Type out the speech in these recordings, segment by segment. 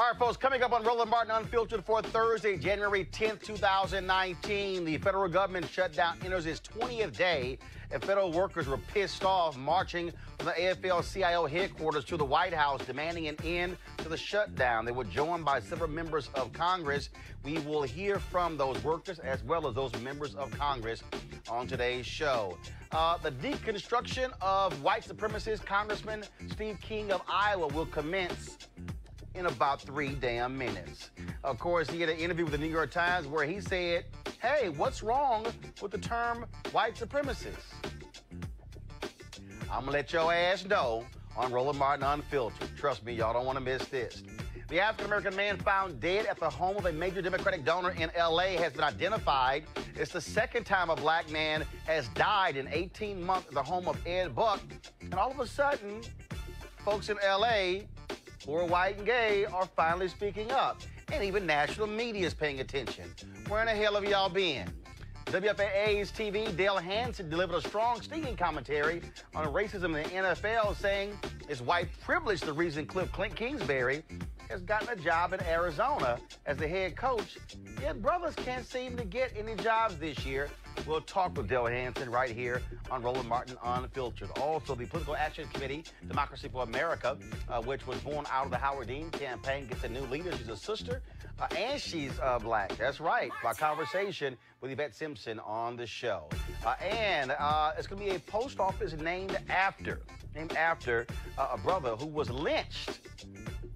All right, folks, coming up on Roland Martin Unfiltered for Thursday, January 10th, 2019, the federal government shutdown enters its 20th day, and federal workers were pissed off, marching from the AFL-CIO headquarters to the White House, demanding an end to the shutdown. They were joined by several members of Congress. We will hear from those workers as well as those members of Congress on today's show. The deconstruction of white supremacist Congressman Steve King of Iowa will commence in about 3 damn minutes. Of course, he had an interview with the New York Times where he said, hey, what's wrong with the term white supremacist? I'm gonna let your ass know on Roland Martin Unfiltered. Trust me, y'all don't wanna miss this. The African-American man found dead at the home of a major Democratic donor in LA has been identified. It's the second time a black man has died in 18 months at the home of Ed Buck. And all of a sudden, folks in LA who are white and gay are finally speaking up. And even national media is paying attention. Where in the hell have y'all been? WFAA's TV, Dale Hansen, delivered a strong, stinging commentary on racism in the NFL, saying it's white privilege the reason Cliff Kingsbury has gotten a job in Arizona as the head coach. Yet brothers can't seem to get any jobs this year. We'll talk with Dale Hansen right here on Roland Martin Unfiltered. Also, the Political Action Committee, Democracy for America, which was born out of the Howard Dean campaign, gets a new leader. She's a sister, and she's black. That's right. My conversation with Yvette Simpson on the show. And it's going to be a post office named after a brother who was lynched.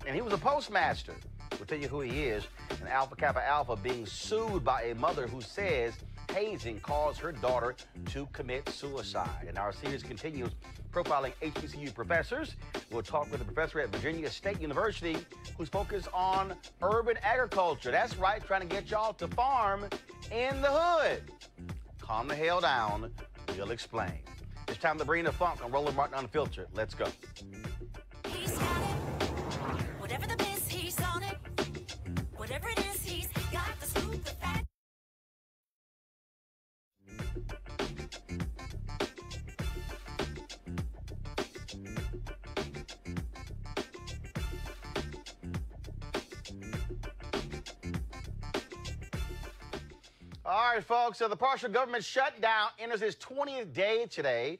And he was a postmaster. We'll tell you who he is. And Alpha Kappa Alpha being sued by a mother who says hazing caused her daughter to commit suicide. And our series continues profiling HBCU professors. We'll talk with a professor at Virginia State University who's focused on urban agriculture. That's right, trying to get y'all to farm in the hood. Calm the hell down. We'll explain. It's time to bring the funk on Roland Martin Unfiltered. Let's go. He's got it. Whatever the biz, he's on it. Whatever it is, he's got the scoop, the fact. All right, folks, so the partial government shutdown enters its 20th day today.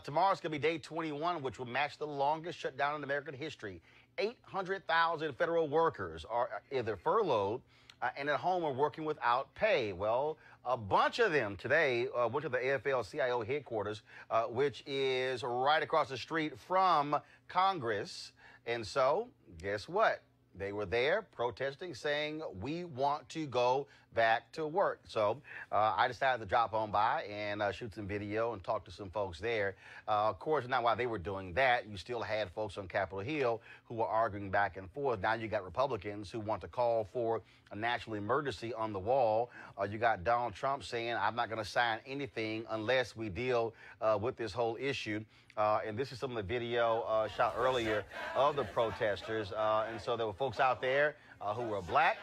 Tomorrow's going to be day 21, which will match the longest shutdown in American history. 800,000 federal workers are either furloughed and at home are working without pay. Well, a bunch of them today went to the AFL-CIO headquarters, which is right across the street from Congress. And so, guess what? They were there protesting, saying, we want to go back to work. So I decided to drop on by and shoot some video and talk to some folks there. Of course, now while they were doing that, you still had folks on Capitol Hill who were arguing back and forth. Now you got Republicans who want to call for a national emergency on the wall. You got Donald Trump saying, I'm not going to sign anything unless we deal with this whole issue. And this is some of the video shot earlier of the protesters. And so there were folks out there who were black,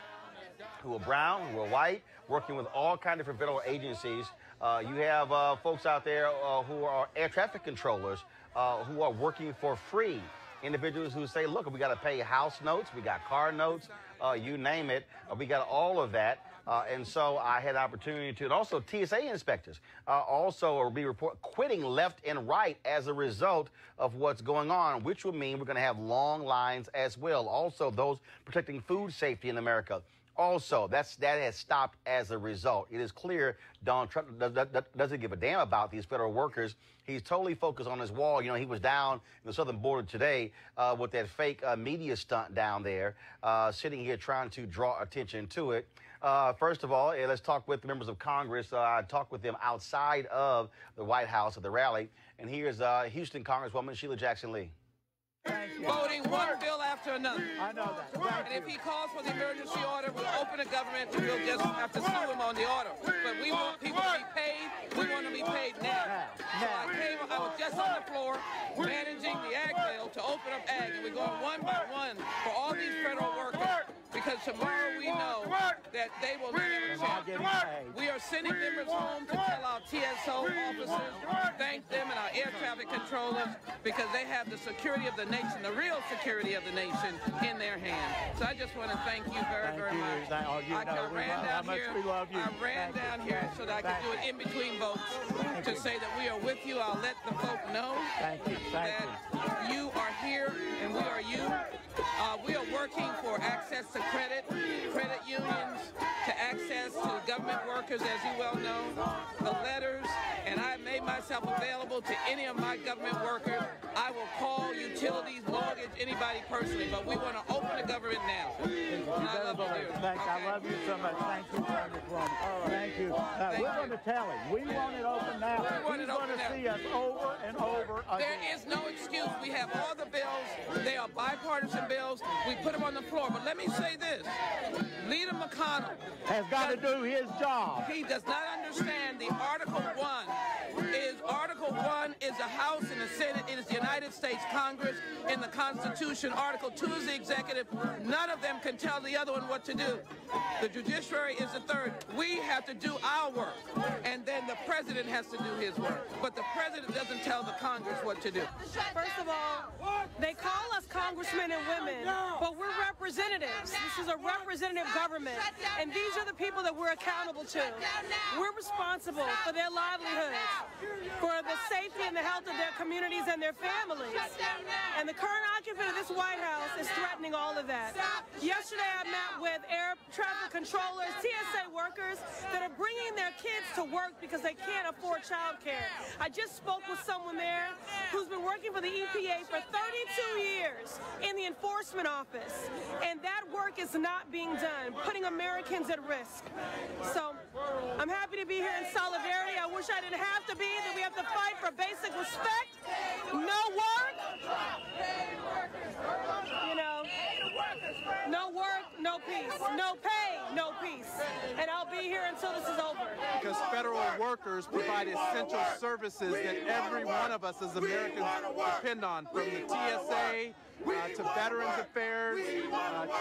who were brown, who were white, working with all kinds of different federal agencies. You have folks out there who are air traffic controllers who are working for free. Individuals who say, look, we got to pay house notes, we got car notes, you name it. We got all of that. And so I had an opportunity to, and also TSA inspectors also will be quitting left and right as a result of what's going on, which will mean we're going to have long lines as well. Also, those protecting food safety in America. Also, that has stopped as a result. It is clear Donald Trump doesn't give a damn about these federal workers. He's totally focused on his wall. You know, he was down in the southern border today with that fake media stunt down there, sitting here trying to draw attention to it. First of all, let's talk with members of Congress. I talked with them outside of the White House at the rally. And here's Houston Congresswoman Sheila Jackson Lee. Voting one bill after another. I know that. And if he calls for the emergency order, we'll open the government and we'll just have to sue him on the order. But we want people to be paid. We want to be paid now. So I was just on the floor managing the ag bill to open up ag. And we're going one by one for all these federal workers. because tomorrow we know that they will never change. We are sending members home to tell our TSO officers, thank them and our air traffic controllers, because they have the security of the nation, the real security of the nation, in their hands. So I just want to thank you very, very much. I ran down here so that I could do it in between votes to say that we are with you. I'll let the folk know that you are here and we are you. We are working for access to credit unions, to access to government workers, as you well know, the letters, and I made myself available to any of my government workers. I will call utilities, mortgage, anybody personally, but we want to open the government now. I love you. I love you so much. Thank you, Senator Roland. Thank you. We're going to tell him. We want it open now. He's going to see us over and over again. There is no excuse. We have all the bills. They are bipartisan bills. We put them on the floor. But let me say this. Leader McConnell has got to do his job. He does not understand the Article 1 is the House and the Senate. It is the United States Congress in the Constitution. Article 2 is the executive. None of them can tell the other one what to do. The judiciary is the third. We have to do our work, and then the president has to do his work. But the president doesn't tell the Congress what to do. First of all, they call us congressmen and women, but we're representatives. This is a representative government, and these are the people that we're accountable to. We're responsible for their livelihoods, for the safety and the health of their communities and their families. And the current occupant of this White House is threatening all of that. Yesterday, I met with air traffic controllers, TSA workers that are bringing their kids to work because they can't afford child care. I just spoke with someone there who's been working for the EPA for 32 years in the enforcement office, and that work is not being done, putting Americans at risk. So I'm happy to be here in solidarity. I wish I didn't have to be, that we have to fight for basic respect, no work, you know, no work, no peace, no pay, no peace. And I'll be here until this is over. Because federal workers provide essential services that every one of us as Americans depend on, from the TSA to Veterans Affairs,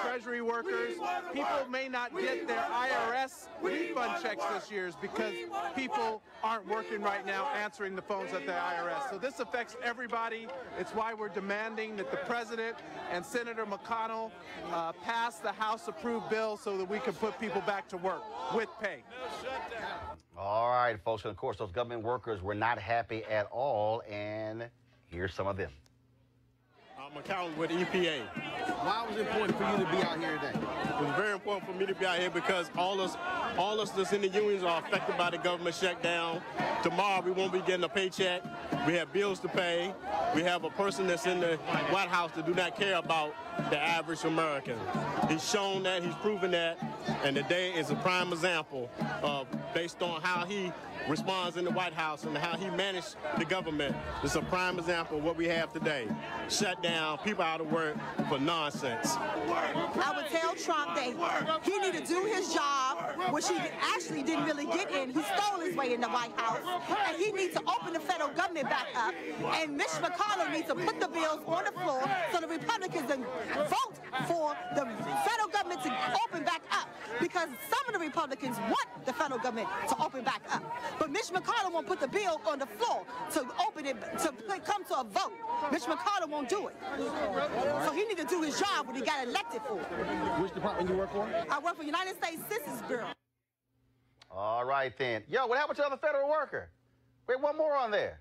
Treasury workers. People may not get their IRS refund checks this year because people aren't working right now answering the phones at the IRS. So this affects everybody. It's why we're demanding that the President and Senator McConnell pass the House-approved bill so that we can put people back to work with pay. All right, folks, and of course, those government workers were not happy at all, and here's some of them. I'm McCallum with EPA. Why was it important for you to be out here today? It was very important for me to be out here because all us that's in the unions are affected by the government shutdown. Tomorrow we won't be getting a paycheck. We have bills to pay. We have a person that's in the White House that do not care about the average American. He's shown that, he's proven that, and today is a prime example of, based on how he responds in the White House and how he managed the government. It's a prime example of what we have today. Shut down, people out of work for nonsense. I would tell Trump that he need to do his job, which he actually didn't really get in. He stole his way in the White House. And he needs to open the federal government back up. And Mitch McConnell needs to put the bills on the floor so the Republicans can vote for the federal government to open back up. Because some of the Republicans want the federal government to open back up. But Mitch McConnell won't put the bill on the floor to open it, to come to a vote. Mitch McConnell won't do it. So he needs to do his job what he got elected for. Which department you work for? I work for United States Census Bureau. All right, then. Yo, what happened to the other federal worker? Wait, one more on there.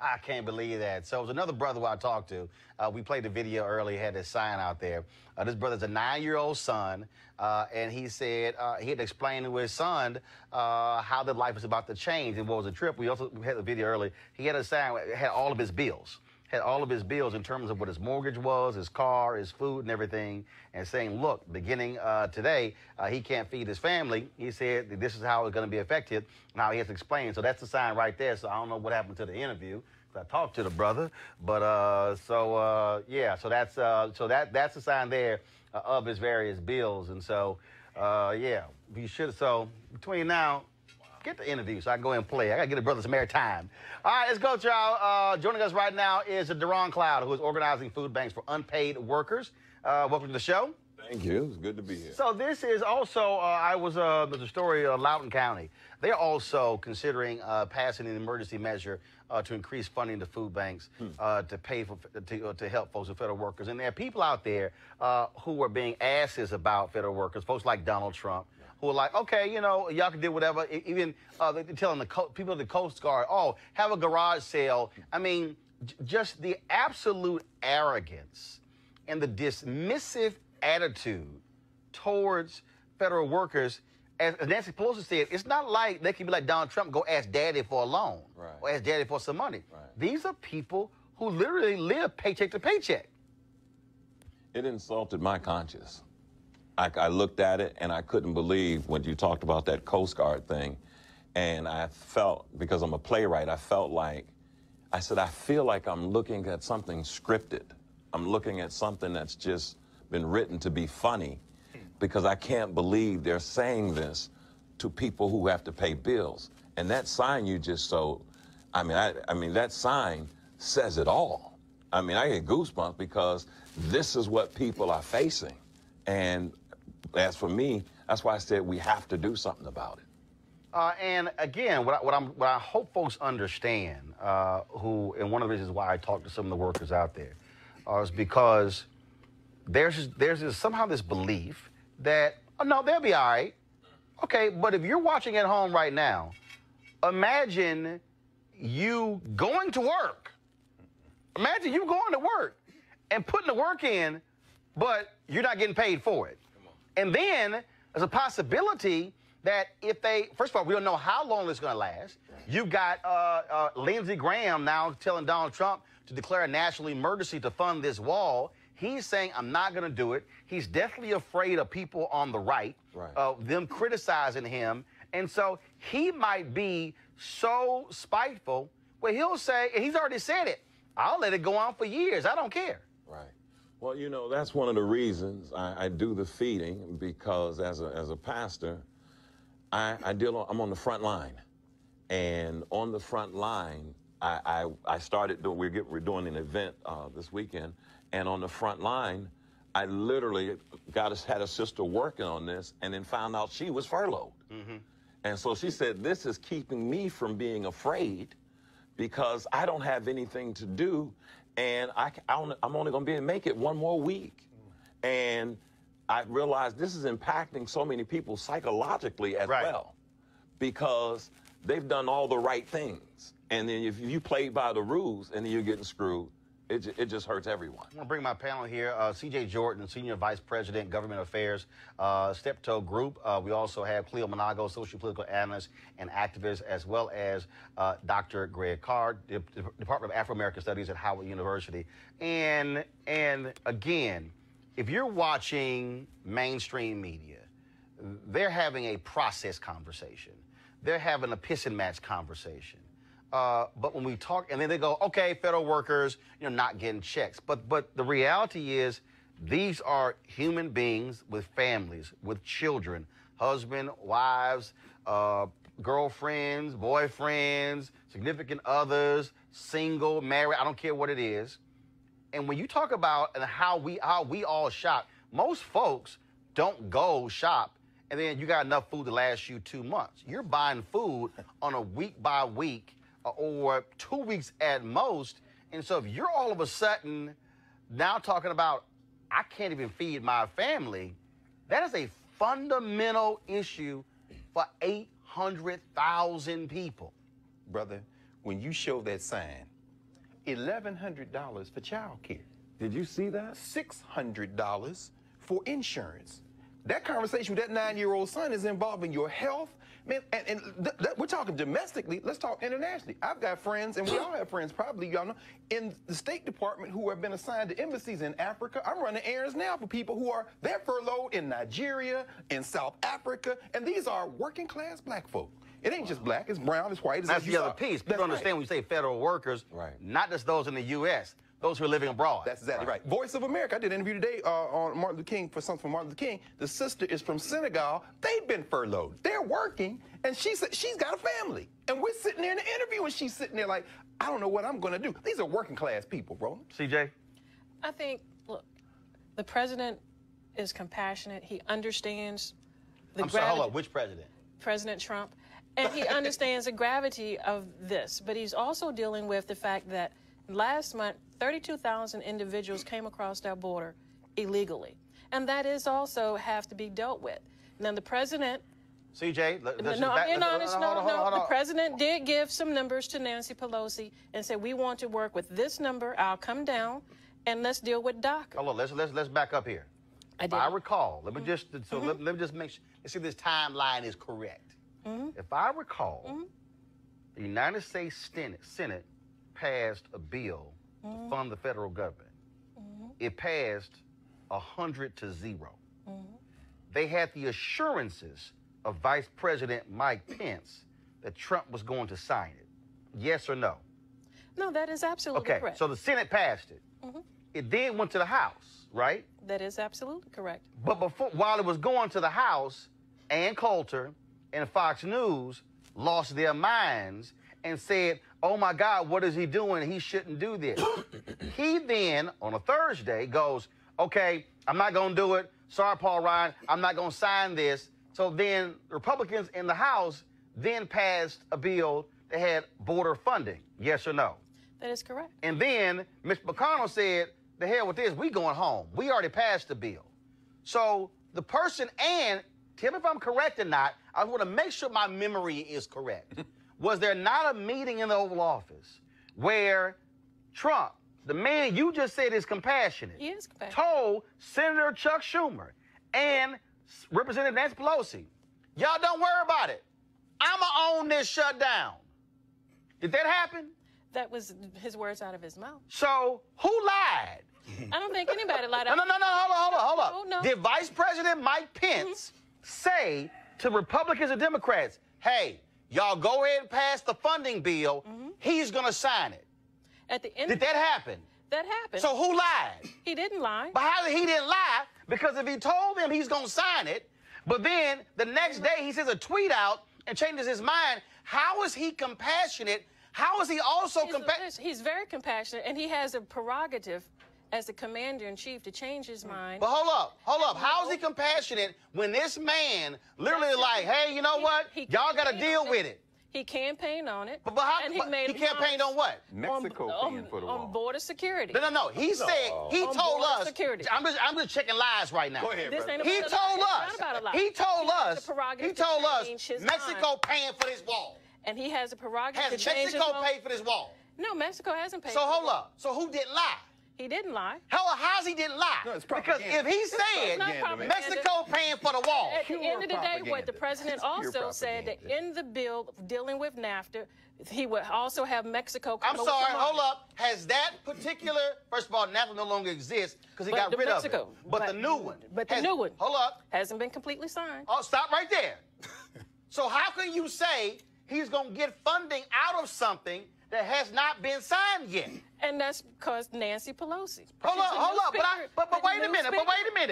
I can't believe that. So it was another brother who I talked to. We played the video earlier, had this sign out there. This brother's a 9-year-old son, and he said he had to explain to his son how their life was about to change and what was a trip. We had the video earlier. He had a sign, had all of his bills. Had all of his bills in terms of what his mortgage was, his car, his food, and everything, and saying, look, beginning today, he can't feed his family. He said that this is how it's going to be affected, and how he has to explain. So that's the sign right there. So I don't know what happened to the interview. I talked to the brother, but yeah, so that's the sign there of his various bills, and so yeah, we should. So between now. Get the interview so I can go and play. I got to get the brother some airtime. All right, let's go, y'all. Joining us right now is Deron Cloud, who is organizing food banks for unpaid workers. Welcome to the show. Thank you. It was good to be here. So this is also, there's a story, Loudoun County. They're also considering passing an emergency measure to increase funding to food banks to pay for to help folks with federal workers. And there are people out there who are being asses about federal workers, folks like Donald Trump, who are like, okay, you know, y'all can do whatever. Even they're telling the people at the Coast Guard, oh, have a garage sale. I mean, just the absolute arrogance and the dismissive attitude towards federal workers. As Nancy Pelosi said, it's not like they can be like Donald Trump, go ask daddy for a loan or ask daddy for some money. These are people who literally live paycheck to paycheck. It insulted my conscience. I looked at it and I couldn't believe when you talked about that Coast Guard thing. And I felt, because I'm a playwright, I said, I feel like I'm looking at something scripted. I'm looking at something that's just been written to be funny, because I can't believe they're saying this to people who have to pay bills. And that sign you just showed, I mean, that sign says it all. I mean, I get goosebumps because this is what people are facing. And as for me, that's why I said we have to do something about it. And again, what I hope folks understand, and one of the reasons why I talk to some of the workers out there, is because there's somehow this belief that, oh, no, they'll be all right. Okay, but if you're watching at home right now, imagine you going to work. Imagine you going to work and putting the work in, but you're not getting paid for it. And then there's a possibility that if they, first of all, we don't know how long it's going to last. You've got Lindsey Graham now telling Donald Trump to declare a national emergency to fund this wall. He's saying, I'm not going to do it. He's definitely afraid of people on the right, them criticizing him. And so he might be so spiteful where he'll say, and he's already said it, I'll let it go on for years. I don't care. Right. Well, you know, that's one of the reasons I do the feeding, because as a pastor, I'm on the front line. And on the front line, I started doing, we're doing an event this weekend. And on the front line, I literally had a sister working on this and then found out she was furloughed. And so she said, this is keeping me from being afraid because I don't have anything to do, and I'm only going to be able to make it one more week. And I realized this is impacting so many people psychologically as well, because they've done all the right things. And then if you play by the rules and then you're getting screwed, it just hurts everyone. I'm going to bring my panel here. C.J. Jordan, Senior Vice President, Government Affairs, Steptoe Group. We also have Cleo Monago, Social Political Analyst and Activist, as well as Dr. Greg Carr, Department of Afro-American Studies at Howard University. And again, if you're watching mainstream media, they're having a process conversation. They're having a piss and match conversation. But when we talk, and then they go, okay, federal workers, not getting checks. But the reality is, these are human beings with families, with children, husband, wives, girlfriends, boyfriends, significant others, single, married, I don't care what it is. And when you talk about how we all shop, most folks don't go shop and then you got enough food to last you 2 months. You're buying food on a week by week or 2 weeks at most. And so if you're all of a sudden now talking about, I can't even feed my family, that is a fundamental issue for 800,000 people. Brother, when you show that sign, $1,100 for child care. Did you see that? $600 for insurance. That conversation with that 9-year-old son is involving your health. Man, and we're talking domestically. Let's talk internationally. I've got friends, and we all have friends, probably, y'all know, in the State Department who have been assigned to embassies in Africa. I'm running errands now for people they're furloughed in Nigeria, in South Africa, and these are working class black folk. It ain't just black, it's brown, it's white. That's the other piece. People understand when you say federal workers, not just those in the U.S., those who are living abroad. That's exactly right. Voice of America, I did an interview today on Martin Luther King, for something from Martin Luther King. The sister is from Senegal. They've been furloughed. They're working, and she said she's got a family. And we're sitting there in the interview, and she's sitting there like, I don't know what I'm going to do. These are working class people, Roland. CJ? I think, look, the president is compassionate. He understands the I'm sorry, gravity. hold up. Which president? President Trump. And he understands the gravity of this. But he's also dealing with the fact that last month, 32,000 individuals came across our border illegally. And that is also have to be dealt with. Now, the president... CJ, I'm being honest. No. The president did give some numbers to Nancy Pelosi and said, we want to work with this number. I'll come down and let's deal with DACA. Hold on, let's back up here. If I recall, let me just let me just make sure. Let's see if this timeline is correct. If I recall, the United States Senate passed a bill to fund the federal government. It passed 100-0. They had the assurances of Vice President Mike Pence that Trump was going to sign it. Yes or no? No, that is absolutely correct. Okay, so the Senate passed it. It then went to the House, right? That is absolutely correct. But while it was going to the House, Ann Coulter and Fox News lost their minds and said, oh my God, what is he doing? He shouldn't do this. He then, on a Thursday, goes, okay, I'm not going to do it. Sorry, Paul Ryan, I'm not going to sign this. So then Republicans in the House then passed a bill that had border funding. Yes or no? That is correct. And then Mitch McConnell said, the hell with this, we going home. We already passed the bill. So the person, and tell me if I'm correct or not, I want to make sure my memory is correct. Was there not a meeting in the Oval Office where Trump, the man you just said is compassionate, he is compassionate, told Senator Chuck Schumer and Representative Nancy Pelosi, y'all don't worry about it. I'ma own this shutdown. Did that happen? That was his words out of his mouth. So who lied? I don't think anybody lied. No, hold up. Oh, no. Did Vice President Mike Pence say to Republicans and Democrats, hey, y'all go ahead and pass the funding bill. He's going to sign it. At the end Did that happen? That happened. So who lied? He didn't lie. But how did he didn't lie? Because if he told them he's going to sign it, but then the next day he sends a tweet out and changes his mind, how is he compassionate? How is he also compassionate? He's very compassionate, and he has a prerogative as the commander-in-chief to change his mind. But hold up. How is he compassionate when this man literally like, hey, you know what? Y'all got to deal with it. He campaigned on it. But how, and he campaigned on what? Mexico paying for the wall. On border security. No. He said, he told us. Security. I'm just checking lies right now. Go ahead, brother. He told us Mexico paying for this wall. And he has a prerogative to change change Mexico paid for this wall? No, Mexico hasn't paid. So hold up. So who didn't lie? He didn't lie. How's he didn't lie? No, it's because if he said Mexico paying for the wall. At the end of the day, what the president also said that in the bill dealing with NAFTA, he would also have Mexico come I'm sorry, hold up. Has that particular, first of all, NAFTA no longer exists because he got rid of it. But the new one. But the new one. Hold up. Hasn't been completely signed. Oh, stop right there. So how can you say he's going to get funding out of something that has not been signed yet? And that's because Nancy Pelosi. Hold up. But wait a minute.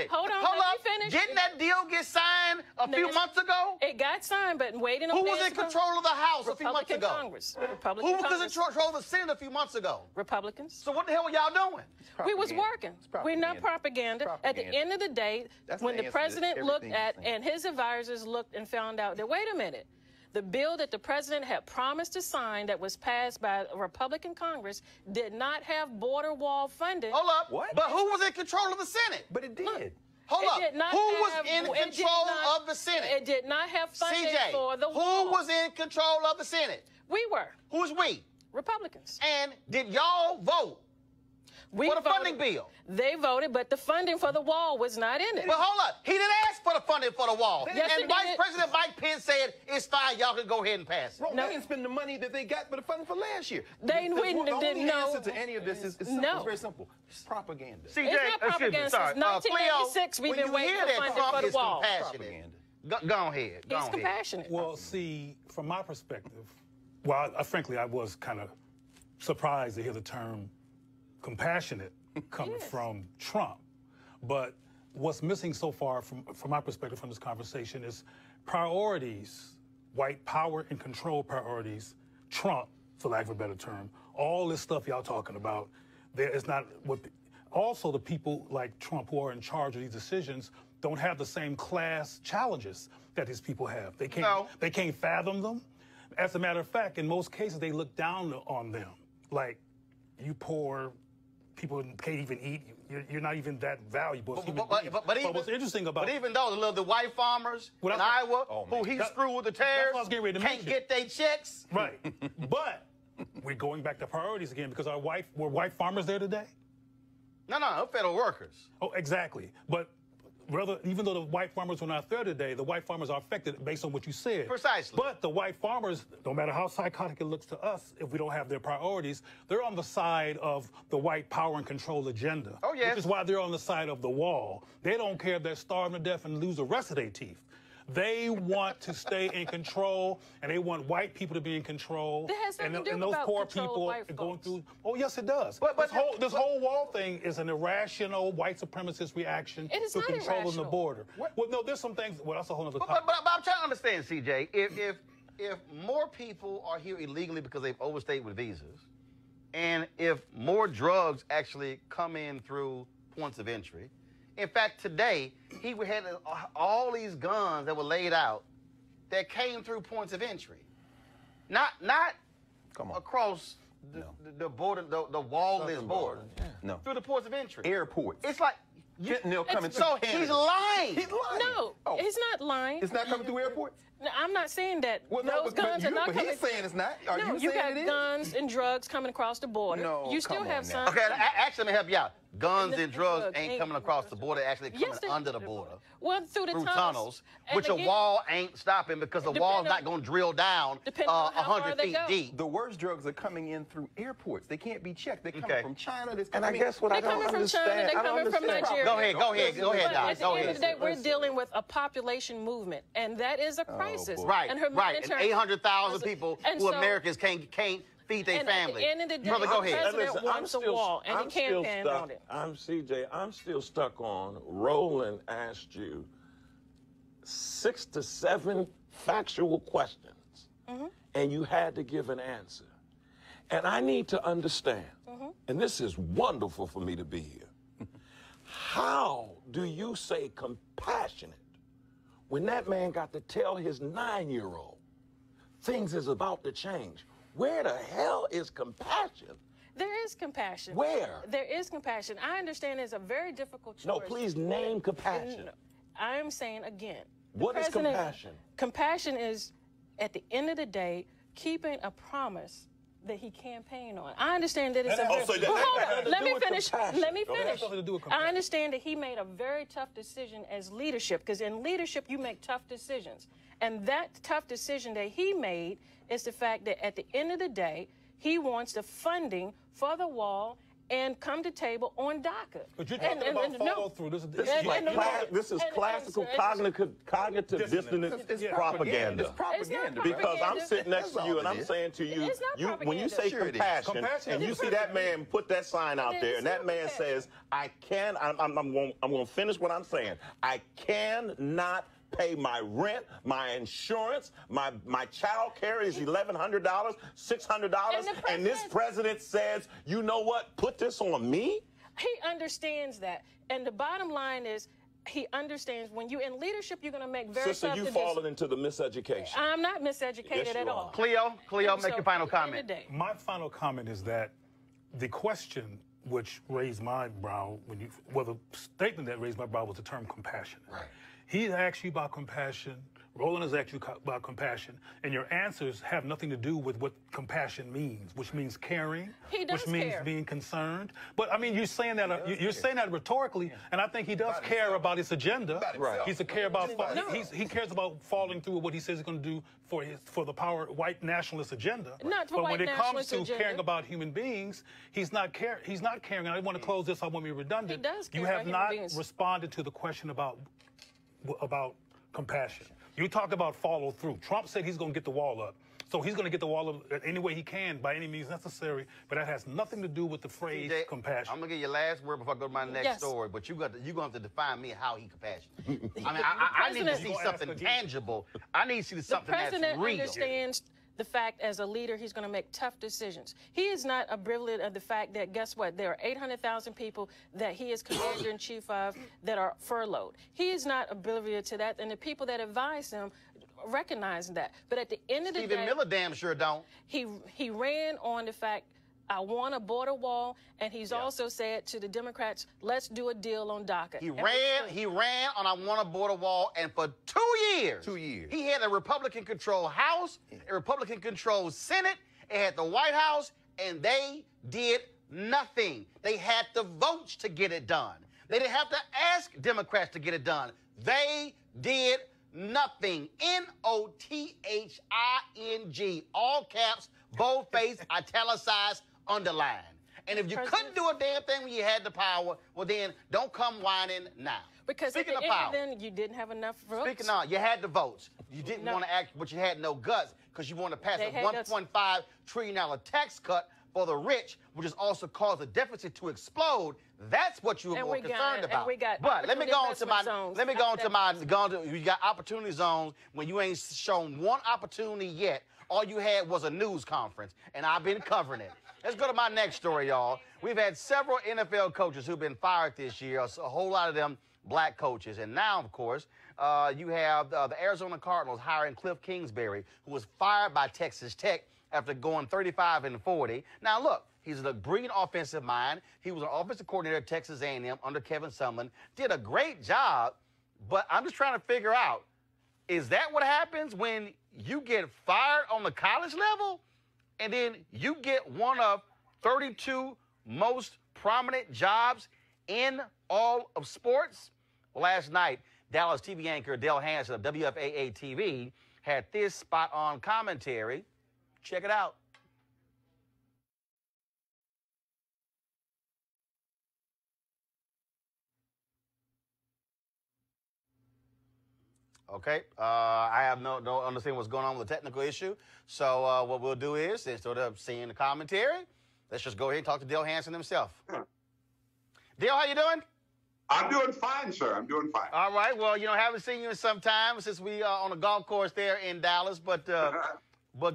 Hold on. Hold let up. me finish. Didn't that deal get signed a few months ago? It got signed, but waiting on Who was in control of the House a few months ago? Congress. Who was in control of the Senate a few months ago? Republicans. So what the hell were y'all doing? We was working. We're not propaganda. At the end of the day, when the president looked at and his advisors looked and found out that, wait a minute, the bill that the president had promised to sign that was passed by a Republican Congress did not have border wall funding. Hold up. What? But who was in control of the Senate? But it did. Look, Hold up. Who was in control of the Senate? It did not have funding CJ, for the wall. who was in control of the Senate? We were. Who's we? Republicans. And did y'all vote for the funding bill? They voted, but the funding for the wall was not in it. But hold up. He didn't ask for the funding for the wall. Yes, and Vice President Mike Pence said, it's fine, y'all can go ahead and pass it. They didn't spend the money that they got for the funding for last year. The only answer to any of this is simple. It's very simple. It's propaganda. CJ, it's not propaganda. Since 1996, we've been waiting for funding for the wall. Go ahead. He's compassionate. Well, see, from my perspective, well, frankly, I was kind of surprised to hear the term compassionate coming from Trump. But what's missing so far from my perspective from this conversation is priorities, white power and control priorities, Trump, for lack of a better term. All this stuff y'all talking about, there is not what also the people like Trump who are in charge of these decisions don't have the same class challenges that these people have. They can't fathom them. As a matter of fact, in most cases, they look down on them. Like, you poor people can't even eat. You're not even that valuable. But what's interesting about even though the white farmers in Iowa, who he screwed with the tariffs, can't get their checks. Right. But we're going back to priorities again because were white farmers there today? No, federal workers. Oh, exactly. But even though the white farmers were not there today, the white farmers are affected based on what you said. Precisely. But the white farmers, no matter how psychotic it looks to us, if we don't have their priorities, they're on the side of the white power and control agenda. Oh, yes. Which is why they're on the side of the wall. They don't care if they're starving to death and lose the rest of their teeth. They want to stay in control, and they want white people to be in control. That has nothing to do and those about poor control of people white going folks. through. Oh, yes, it does. But this whole wall thing is an irrational white supremacist reaction to controlling the border. Well, no, there's some things. Well, that's a whole other topic. But I'm trying to understand, CJ. If more people are here illegally because they've overstayed with visas, and if more drugs actually come in through points of entry. In fact, today, he had all these guns that were laid out that came through points of entry. Not across the border, the wall-less border. No. Through the ports of entry. Airports. It's like... Fentanyl coming through So Canada. he's lying. He's lying. No, he's not lying. It's not coming through airports? No, I'm not saying that Well, no, those but guns are not but coming. he's saying it's not. Are No, you saying got it is? guns and drugs coming across the border. No, you still come have on some. now. Okay, actually, let me help you out. Guns and drugs ain't coming across the border, actually coming Yes, they- under the border. Well, through the tunnels. And which a again, wall ain't stopping because the wall's Depending not on- going to drill down depending on how far 100 they feet go. deep. The worst drugs are coming in through airports. They can't be checked. They're coming Okay. from China. And I guess what I They're don't coming from China, understand. they're I don't coming from understand. Nigeria. Go ahead, But Doc. at the Go end ahead. of the day, we're dealing with a population movement, and that is a crisis. Right, and right. And 800,000 people and who so- Americans can't feed their and family. At the end of the day, Brother, go the ahead. president wants a wall, and he campaigned on it. I'm CJ. I'm still stuck on. Roland asked you 6 to 7 factual questions, and you had to give an answer. And I need to understand, and this is wonderful for me to be here. How do you say compassionate when that man got to tell his 9-year-old things is about to change? Where the hell is compassion? There is compassion. Where? There is compassion. I understand it's a very difficult choice. No, please name compassion. I am saying again. What is compassion? Compassion is, at the end of the day, keeping a promise that he campaigned on. I understand that it's a very... so that Let me finish. Let me That has finish. nothing to do with I compassion. understand that he made a very tough decision as leadership, because in leadership, you make tough decisions. And that tough decision that he made is the fact that at the end of the day, he wants the funding for the wall and come to table on DACA. But you're talking about follow-through. This This is classical cognitive dissonance It's propaganda. It's propaganda. Because I'm sitting next to That's you all and it I'm is. saying to you, It's not when you say Sure it is. compassion, Compassion and is you see that man put that sign out there, and that man says, I'm going to finish what I'm saying. I cannot pay my rent, my insurance, my child care is $1,100, $600, and this president says, you know what, put this on me? He understands that. And the bottom line is, he understands when you're in leadership, you're going to make very Sister, tough you decisions. fallen into the miseducation. I'm not miseducated Yes, at you all. are. Cleo, And make so, your final at the end of comment. the day, My final comment is that the question which raised my brow, the statement that raised my brow was the term compassion. Right. He asked you about compassion. Roland has asked you about compassion, and your answers have nothing to do with what compassion means, which means caring, He does which means care. being concerned. But I mean, you're saying that you're saying that rhetorically, and I think he does care about his agenda. Right. He's a care about he cares about following through with what he says he's going to do for the white nationalist agenda. Not for but white when it comes nationalist to agenda. caring about human beings, he's not caring. And I want to close this. I want to be redundant. He does care You about have human not beings. responded to the question about compassion. You talked about follow through. Trump said he's going to get the wall up. So he's going to get the wall up any way he can, by any means necessary. But that has nothing to do with the phrase CJ, compassion. I'm going to give you your last word before I go to my next Yes. story, but you're going to have to define me how he compassionate. I mean, I need to see president- something tangible. I need to see the something that's president real. understands the fact as a leader he's going to make tough decisions. He is not oblivious of the fact that, guess what, there are 800,000 people that he is commander-in-chief of that are furloughed. He is not oblivious to that, and the people that advise him recognize that. But at the end of the day, Stephen Miller damn sure don't. He ran on the fact, I want a border wall, and he's also said to the Democrats, let's do a deal on DACA. He ran on I want a border wall, and for 2 years. 2 years. He had a Republican-controlled House, a Republican-controlled Senate, it had the White House, and they did nothing. They had the votes to get it done. They didn't have to ask Democrats to get it done. They did nothing. N-O-T-H-I-N-G, all caps, boldface, italicized, underlined. And if you couldn't do a damn thing when you had the power, well then, don't come whining now. Because Speaking at the of end power, then you didn't have enough votes. Speaking of, you had the votes. You didn't want to act, but you had no guts because you wanted to pass a They had $1.5 trillion tax cut for the rich, which has also caused the deficit to explode. That's what you were more concerned about. But let me go on to you got opportunity zones when you ain't shown one opportunity yet. All you had was a news conference, and I've been covering it. Let's go to my next story, y'all. We've had several NFL coaches who've been fired this year, a whole lot of them black coaches. And now, of course, you have the Arizona Cardinals hiring Cliff Kingsbury, who was fired by Texas Tech after going 35-40. Now, look, he's a brilliant offensive mind. He was an offensive coordinator at Texas A&M under Kevin Sumlin. Did a great job, but I'm just trying to figure out, is that what happens when you get fired on the college level and then you get one of 32 most prominent jobs in all of sports? Well, last night, Dallas TV anchor Dale Hansen of WFAA TV had this spot-on commentary. Check it out. Okay, I have no understanding what's going on with the technical issue. So what we'll do is, instead of seeing the commentary, let's just go ahead and talk to Dale Hansen himself. Dale, how you doing? I'm doing fine, sir. I'm doing fine. All right. Well, haven't seen you in some time since we on the golf course there in Dallas, but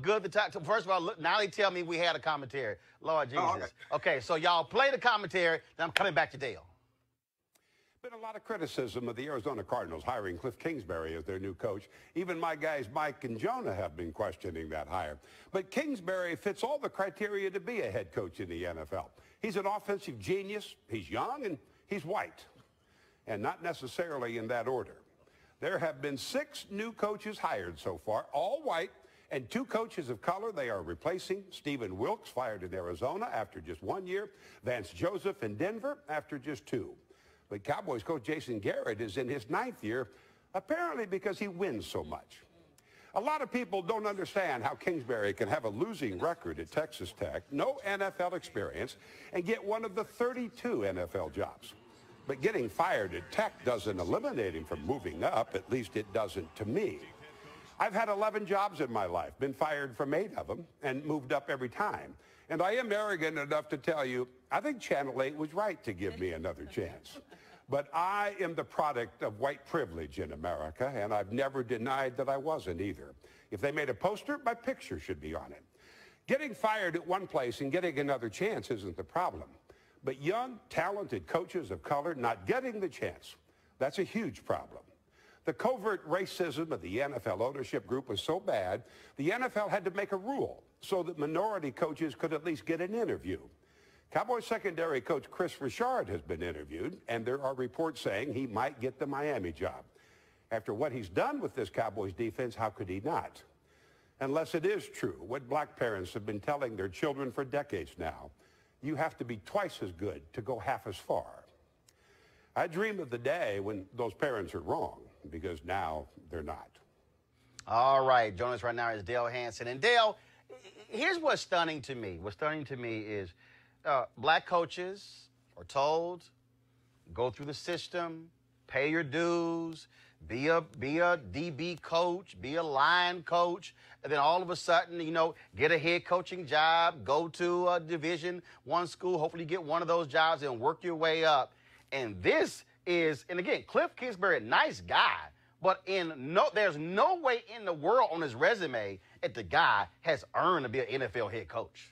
good to talk. First of all, look, now they tell me we had a commentary. Lord Jesus. Oh, okay, so y'all play the commentary. Then I'm coming back to Dale. Been a lot of criticism of the Arizona Cardinals hiring Cliff Kingsbury as their new coach. Even my guys Mike and Jonah have been questioning that hire. But Kingsbury fits all the criteria to be a head coach in the NFL. He's an offensive genius, he's young, and he's white. And not necessarily in that order. There have been 6 new coaches hired so far, all white, and 2 coaches of color they are replacing. Stephen Wilkes, fired in Arizona after just 1 year. Vance Joseph in Denver after just 2. But Cowboys coach Jason Garrett is in his 9th year, apparently because he wins so much. A lot of people don't understand how Kingsbury can have a losing record at Texas Tech, no NFL experience, and get one of the 32 NFL jobs. But getting fired at Tech doesn't eliminate him from moving up, at least it doesn't to me. I've had 11 jobs in my life, been fired from 8 of them, and moved up every time. And I am arrogant enough to tell you, I think Channel 8 was right to give me another chance. But I am the product of white privilege in America, and I've never denied that I wasn't either. If they made a poster, my picture should be on it. Getting fired at one place and getting another chance isn't the problem. But young, talented coaches of color not getting the chance, that's a huge problem. The covert racism of the NFL ownership group was so bad, the NFL had to make a rule so that minority coaches could at least get an interview. Cowboys secondary coach Chris Richard has been interviewed, and there are reports saying he might get the Miami job. After what he's done with this Cowboys defense, how could he not? Unless it is true, what black parents have been telling their children for decades now, you have to be twice as good to go half as far. I dream of the day when those parents are wrong, because now they're not. All right, joining us right now is Dale Hansen. And Dale, here's what's stunning to me. What's stunning to me is black coaches are told, go through the system, pay your dues, be a DB coach, be a line coach, and then all of a sudden, get a head coaching job, go to a Division I school, hopefully get one of those jobs and work your way up. And this is, and again, Cliff Kingsbury, nice guy, But there's no way in the world on his resume that the guy has earned to be an NFL head coach.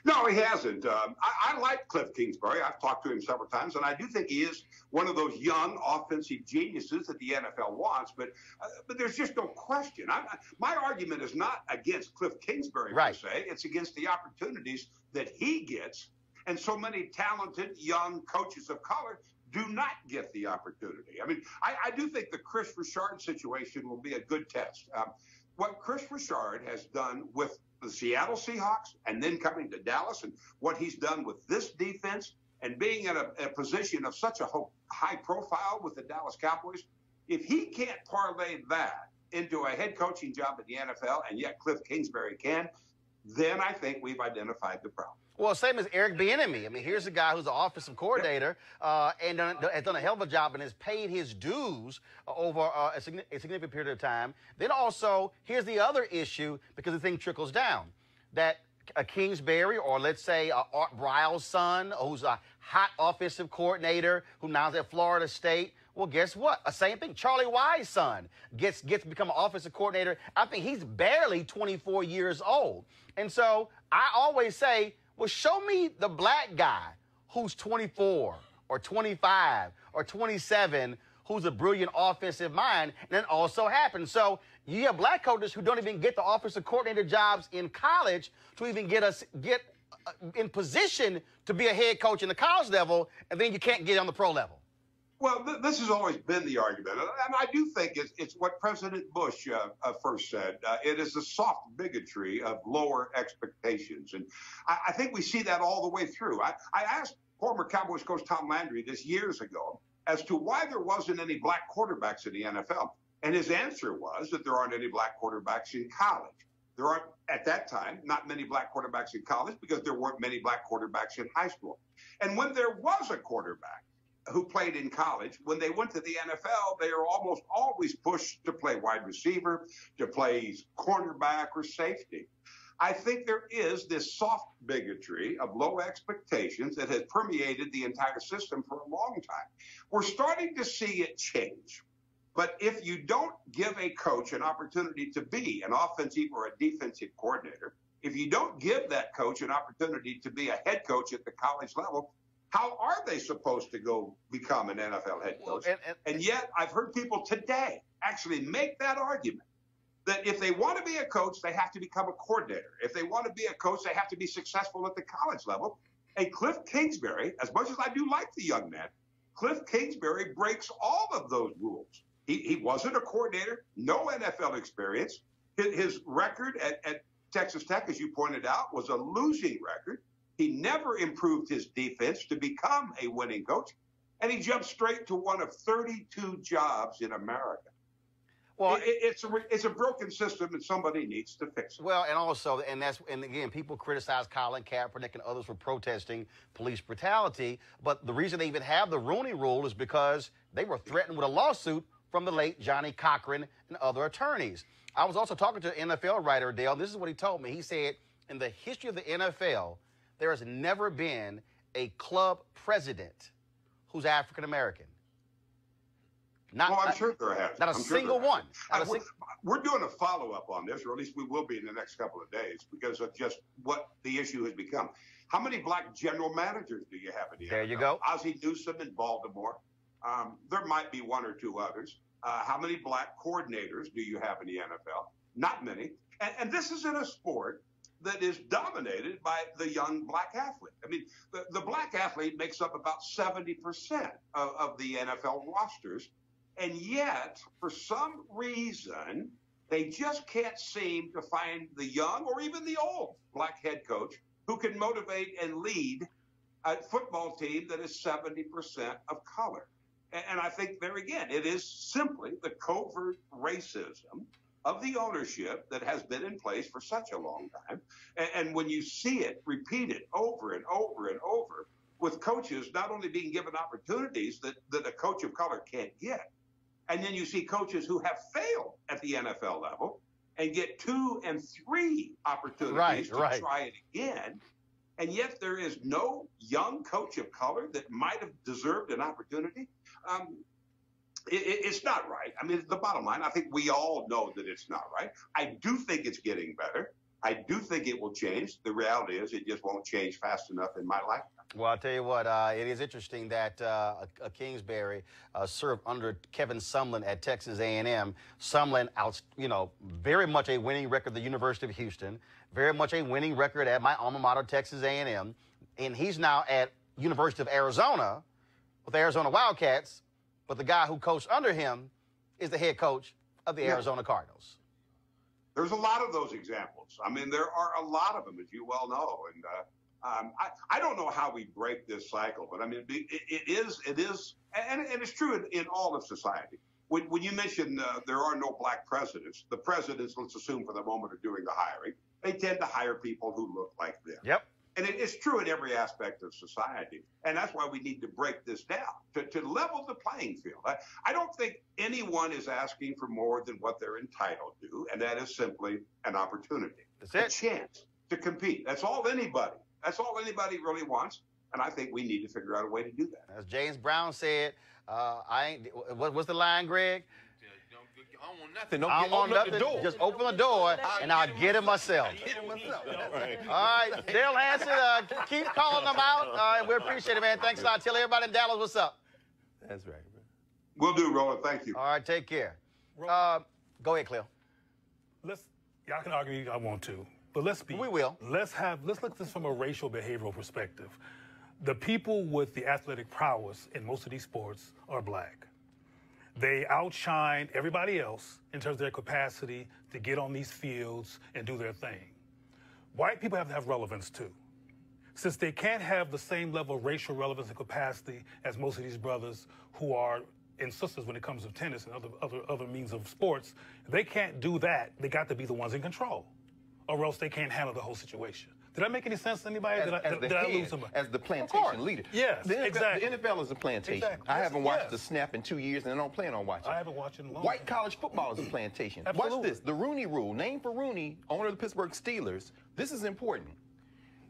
No, he hasn't. I like Cliff Kingsbury. I've talked to him several times, and I do think he is one of those young offensive geniuses that the NFL wants. But there's just no question. My argument is not against Cliff Kingsbury per se. It's against the opportunities that he gets, and so many talented young coaches of color do not get the opportunity. I mean, I do think the Chris Richard situation will be a good test. What Chris Richard has done with the Seattle Seahawks and then coming to Dallas and what he's done with this defense and being in a position of such a high profile with the Dallas Cowboys, if he can't parlay that into a head coaching job in the NFL and yet Cliff Kingsbury can, then I think we've identified the problem. Well, same as Eric Bieniemy. I mean, here's a guy who's an offensive coordinator and has done a hell of a job and has paid his dues over a significant period of time. Then also, here's the other issue, because the thing trickles down, that a Kingsbury or let's say Art Briles' son, who's a hot offensive coordinator who now is at Florida State, well, guess what? Same thing. Charlie Wise's son gets to become an offensive coordinator. I think he's barely 24 years old. And so I always say, well, show me the black guy who's 24 or 25 or 27 who's a brilliant offensive mind, and that also happens. So you have black coaches who don't even get the offensive coordinator jobs in college to even get in position to be a head coach in the college level, and then you can't get on the pro level. Well, this has always been the argument, and I do think it's what President Bush first said. It is a soft bigotry of lower expectations, and I think we see that all the way through. I asked former Cowboys coach Tom Landry this years ago as to why there wasn't any black quarterbacks in the NFL, and his answer was that there aren't any black quarterbacks in college. There aren't, at that time, not many black quarterbacks in college because there weren't many black quarterbacks in high school. And when there was a quarterback who played in college, when they went to the NFL, they are almost always pushed to play wide receiver, to play cornerback or safety. I think there is this soft bigotry of low expectations that has permeated the entire system for a long time. We're starting to see it change. But if you don't give a coach an opportunity to be an offensive or a defensive coordinator, if you don't give that coach an opportunity to be a head coach at the college level, how are they supposed to go become an NFL head coach? And yet I've heard people today actually make that argument that if they want to be a coach, they have to become a coordinator. If they want to be a coach, they have to be successful at the college level. And Cliff Kingsbury, as much as I do like the young man, Cliff Kingsbury breaks all of those rules. He wasn't a coordinator, no NFL experience. His record at Texas Tech, as you pointed out, was a losing record. He never improved his defense to become a winning coach, and he jumped straight to one of 32 jobs in America. Well, it's a broken system, and somebody needs to fix it. Well, and again, people criticize Colin Kaepernick and others for protesting police brutality, but the reason they even have the Rooney Rule is because they were threatened with a lawsuit from the late Johnny Cochran and other attorneys. I was also talking to an NFL writer, Dale. This is what he told me. He said, in the history of the NFL, there has never been a club president who's African American. I'm sure there has. Not a single one. We're doing a follow-up on this, or at least we will be in the next couple of days, because of just what the issue has become. How many black general managers do you have in the NFL? There you go. Ozzie Newsome in Baltimore. There might be one or two others. How many black coordinators do you have in the NFL? Not many. And this is in a sport that is dominated by the young black athlete. I mean, the black athlete makes up about 70% of the NFL rosters. And yet, for some reason, they just can't seem to find the young or even the old black head coach who can motivate and lead a football team that is 70% of color. And I think there again, it is simply the covert racism of the ownership that has been in place for such a long time. And when you see it repeated over and over and over, with coaches not only being given opportunities that a coach of color can't get, and then you see coaches who have failed at the NFL level and get 2 and 3 opportunities to try it again. And yet there is no young coach of color that might have deserved an opportunity. It's not right. I mean, the bottom line, I think we all know that it's not right. I do think it's getting better. I do think it will change. The reality is it just won't change fast enough in my lifetime. Well, I'll tell you what, it is interesting that Kingsbury served under Kevin Sumlin at Texas A&M. Sumlin, very much a winning record at the University of Houston, very much a winning record at my alma mater, Texas A&M. And he's now at University of Arizona with the Arizona Wildcats, but the guy who coached under him is the head coach of the Arizona Cardinals. There's a lot of those examples. I mean, there are a lot of them, as you well know. And I don't know how we break this cycle, but I mean, it is, and it's true in all of society. When you mention there are no black presidents, the presidents, let's assume for the moment, are doing the hiring. They tend to hire people who look like them. Yep. And it's true in every aspect of society. And that's why we need to break this down, to level the playing field. I don't think anyone is asking for more than what they're entitled to, and that is simply an opportunity. That's it. A chance to compete. That's all anybody really wants. And I think we need to figure out a way to do that. As James Brown said, what's the line, Greg? I don't want nothing. I don't want nothing. Just open the door, and I'll get it myself. All right, Dale Hansen, keep calling them out. We appreciate it, man. Thanks a lot. Tell everybody in Dallas what's up. That's right, bro. We'll do, Roland. Thank you. All right, take care. Go ahead, Cleo. Y'all can argue if I want to, but We will. Let's look at this from a racial behavioral perspective. The people with the athletic prowess in most of these sports are black. They outshine everybody else in terms of their capacity to get on these fields and do their thing. White people have to have relevance too. Since they can't have the same level of racial relevance and capacity as most of these brothers who are and sisters when it comes to tennis and other means of sports, they can't do that. They got to be the ones in control, or else they can't handle the whole situation. Did that make any sense to anybody? Did I lose somebody? As the plantation leader. Yes, exactly. The NFL is a plantation. Exactly. I haven't watched the snap in 2 years, and I don't plan on watching. I haven't watched it in a long White time. college football is a plantation. Absolutely. Watch this. The Rooney Rule. Name for Rooney, owner of the Pittsburgh Steelers. This is important.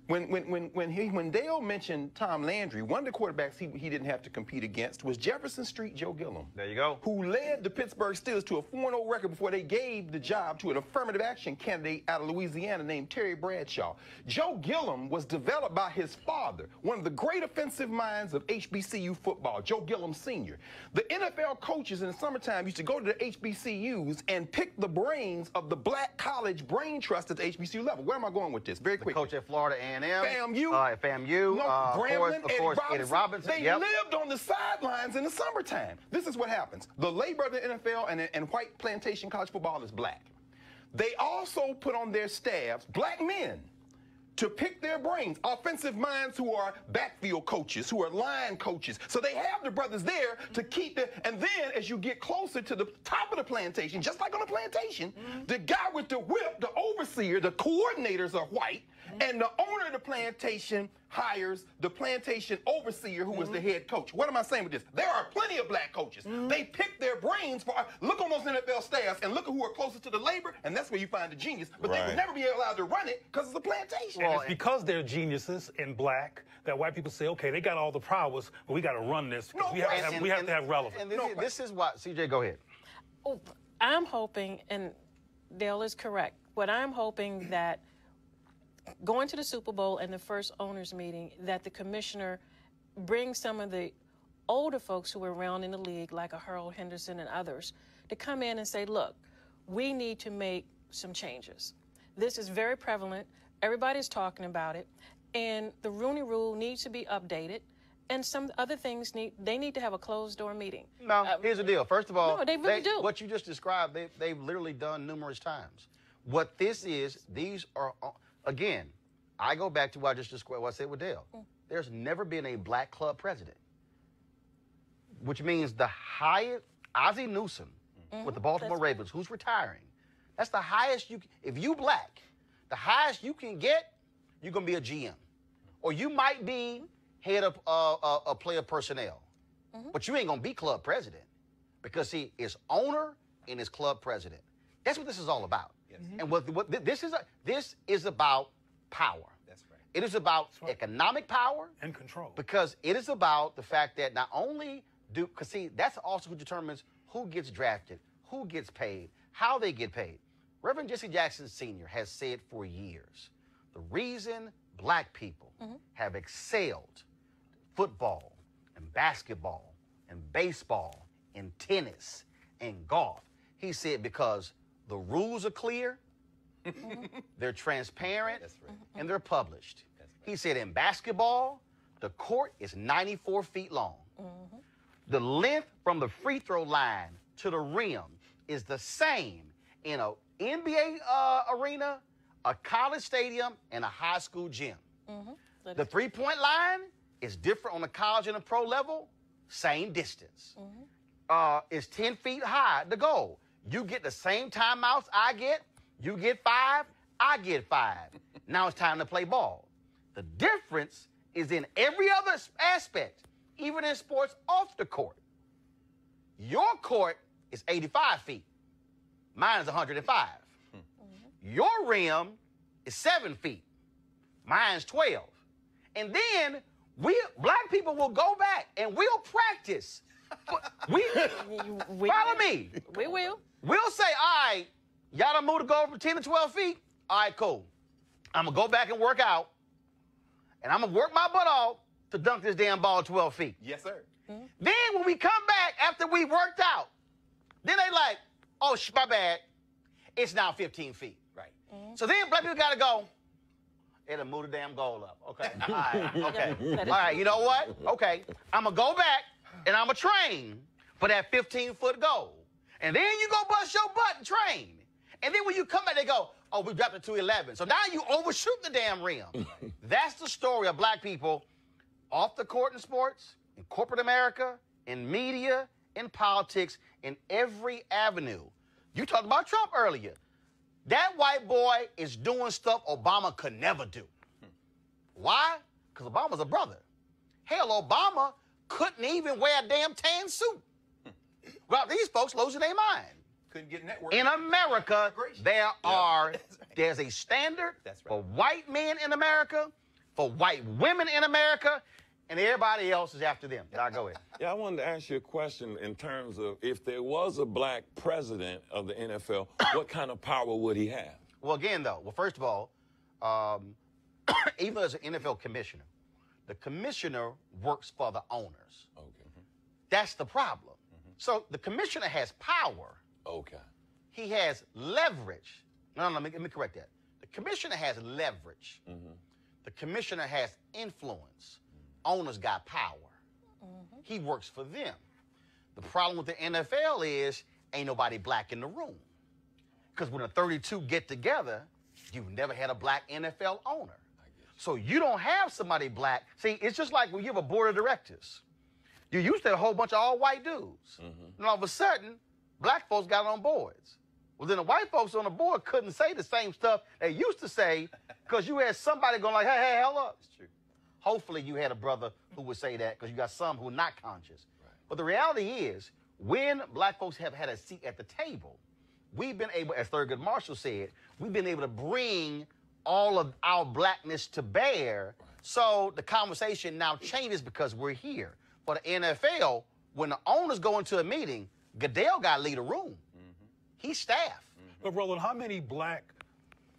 When Dale mentioned Tom Landry, one of the quarterbacks he didn't have to compete against was Jefferson Street Joe Gilliam. There you go. Who led the Pittsburgh Steelers to a 4-0 record before they gave the job to an affirmative action candidate out of Louisiana named Terry Bradshaw. Joe Gilliam was developed by his father, one of the great offensive minds of HBCU football, Joe Gilliam Sr. The NFL coaches in the summertime used to go to the HBCUs and pick the brains of the black college brain trust at the HBCU level. Where am I going with this? Very quick. Coach at Florida A&M. FAMU. FAMU. No, Grambling, of course, Eddie Robinson. They lived on the sidelines in the summertime. This is what happens. The labor of the NFL and white plantation college football is black. They also put on their staffs black men to pick their brains, offensive minds who are backfield coaches, who are line coaches. So they have the brothers there to keep it. And then as you get closer to the top of the plantation, just like on a plantation, the guy with the whip, the overseer, the coordinators are white, and the owner of the plantation hires the plantation overseer who is the head coach. What am I saying with this? There are plenty of black coaches. They pick their brains for, look on those NFL staffs and look at who are closer to the labor, and that's where you find the genius. But they would never be allowed to run it because it's a plantation. And it's because they're geniuses in black that white people say, okay, they got all the prowess, but we got to run this because we have to have relevance. And this is what, CJ, go ahead. Oh, I'm hoping, and Dale is correct, but I'm hoping that going to the Super Bowl and the first owners meeting, that the commissioner brings some of the older folks who were around in the league, like a Harold Henderson and others, to come in and say, look, we need to make some changes. This is very prevalent. Everybody's talking about it. And the Rooney Rule needs to be updated. And some other things need to have a closed-door meeting. No, here's the deal. First of all, no, they really do. What you just described, they've literally done numerous times. What this is, these are... Again, I go back to what I just described, what I said with Dale. There's never been a black club president, which means the highest, Ozzie Newsome with the Baltimore Ravens, who's retiring, that's the highest if you black, the highest you can get, you're going to be a GM. Or you might be head of a player personnel, but you ain't going to be club president because, see, it's owner and it's club president. That's what this is all about. And this is about power. That's right. It is about economic power and control. Because it is about the fact that not only Because see, that's also who determines who gets drafted, who gets paid, how they get paid. Reverend Jesse Jackson Sr. has said for years, the reason black people have excelled football and basketball and baseball and tennis and golf, he said because the rules are clear, they're transparent, and they're published. He said in basketball, the court is 94 feet long. The length from the free throw line to the rim is the same in an NBA arena, a college stadium, and a high school gym. The three-point line is different on the college and the pro level, same distance. It's 10 feet high, the goal. You get the same timeouts I get, you get 5, I get 5. Now it's time to play ball. The difference is in every other aspect, even in sports off the court. Your court is 85 feet. Mine is 105. Your rim is 7 feet. Mine's 12. And then we, black people, will go back and we'll practice. Follow me. We will. We'll say, all right, y'all done moved the goal from 10 to 12 feet? All right, cool. I'm going to go back and work out, and I'm going to work my butt off to dunk this damn ball 12 feet. Yes, sir. Then when we come back after we worked out, then they like, oh, my bad. It's now 15 feet. Right. So then black people got to go, it'll move the damn goal up. Okay. All right. Okay. All right. You know what? Okay. I'm going to go back, and I'm going to train for that 15-foot goal. And then you go bust your butt and train. And then when you come back, they go, oh, we dropped it to 11. So now you overshoot the damn rim. That's the story of black people off the court in sports, in corporate America, in media, in politics, in every avenue. You talked about Trump earlier. That white boy is doing stuff Obama could never do. Why? Because Obama's a brother. Hell, Obama couldn't even wear a damn tan suit. Well, these folks losing their mind. Couldn't get network. In America, there's a standard for white men in America, for white women in America, and everybody else is after them. Now go ahead. Yeah, I wanted to ask you a question in terms of if there was a black president of the NFL, what kind of power would he have? Well, again, though, first of all, even as an NFL commissioner, the commissioner works for the owners. Okay. That's the problem. So the commissioner has power. Okay. He has leverage. No, let me correct that. The commissioner has leverage. The commissioner has influence. Owners got power. He works for them. The problem with the NFL is ain't nobody black in the room. Because when the 32 get together, you've never had a black NFL owner. So you don't have somebody black. See, it's just like when you have a board of directors. You used to have a whole bunch of all white dudes. And all of a sudden, black folks got on boards. Well, then the white folks on the board couldn't say the same stuff they used to say because you had somebody going like, hey, hell up. It's true. Hopefully you had a brother who would say that because you got some who are not conscious. Right. But the reality is, when black folks have had a seat at the table, we've been able, as Thurgood Marshall said, we've been able to bring all of our blackness to bear. Right. So the conversation now changes because we're here. For the NFL, when the owners go into a meeting, Goodell got to lead a room. He's staff. But Roland, how many black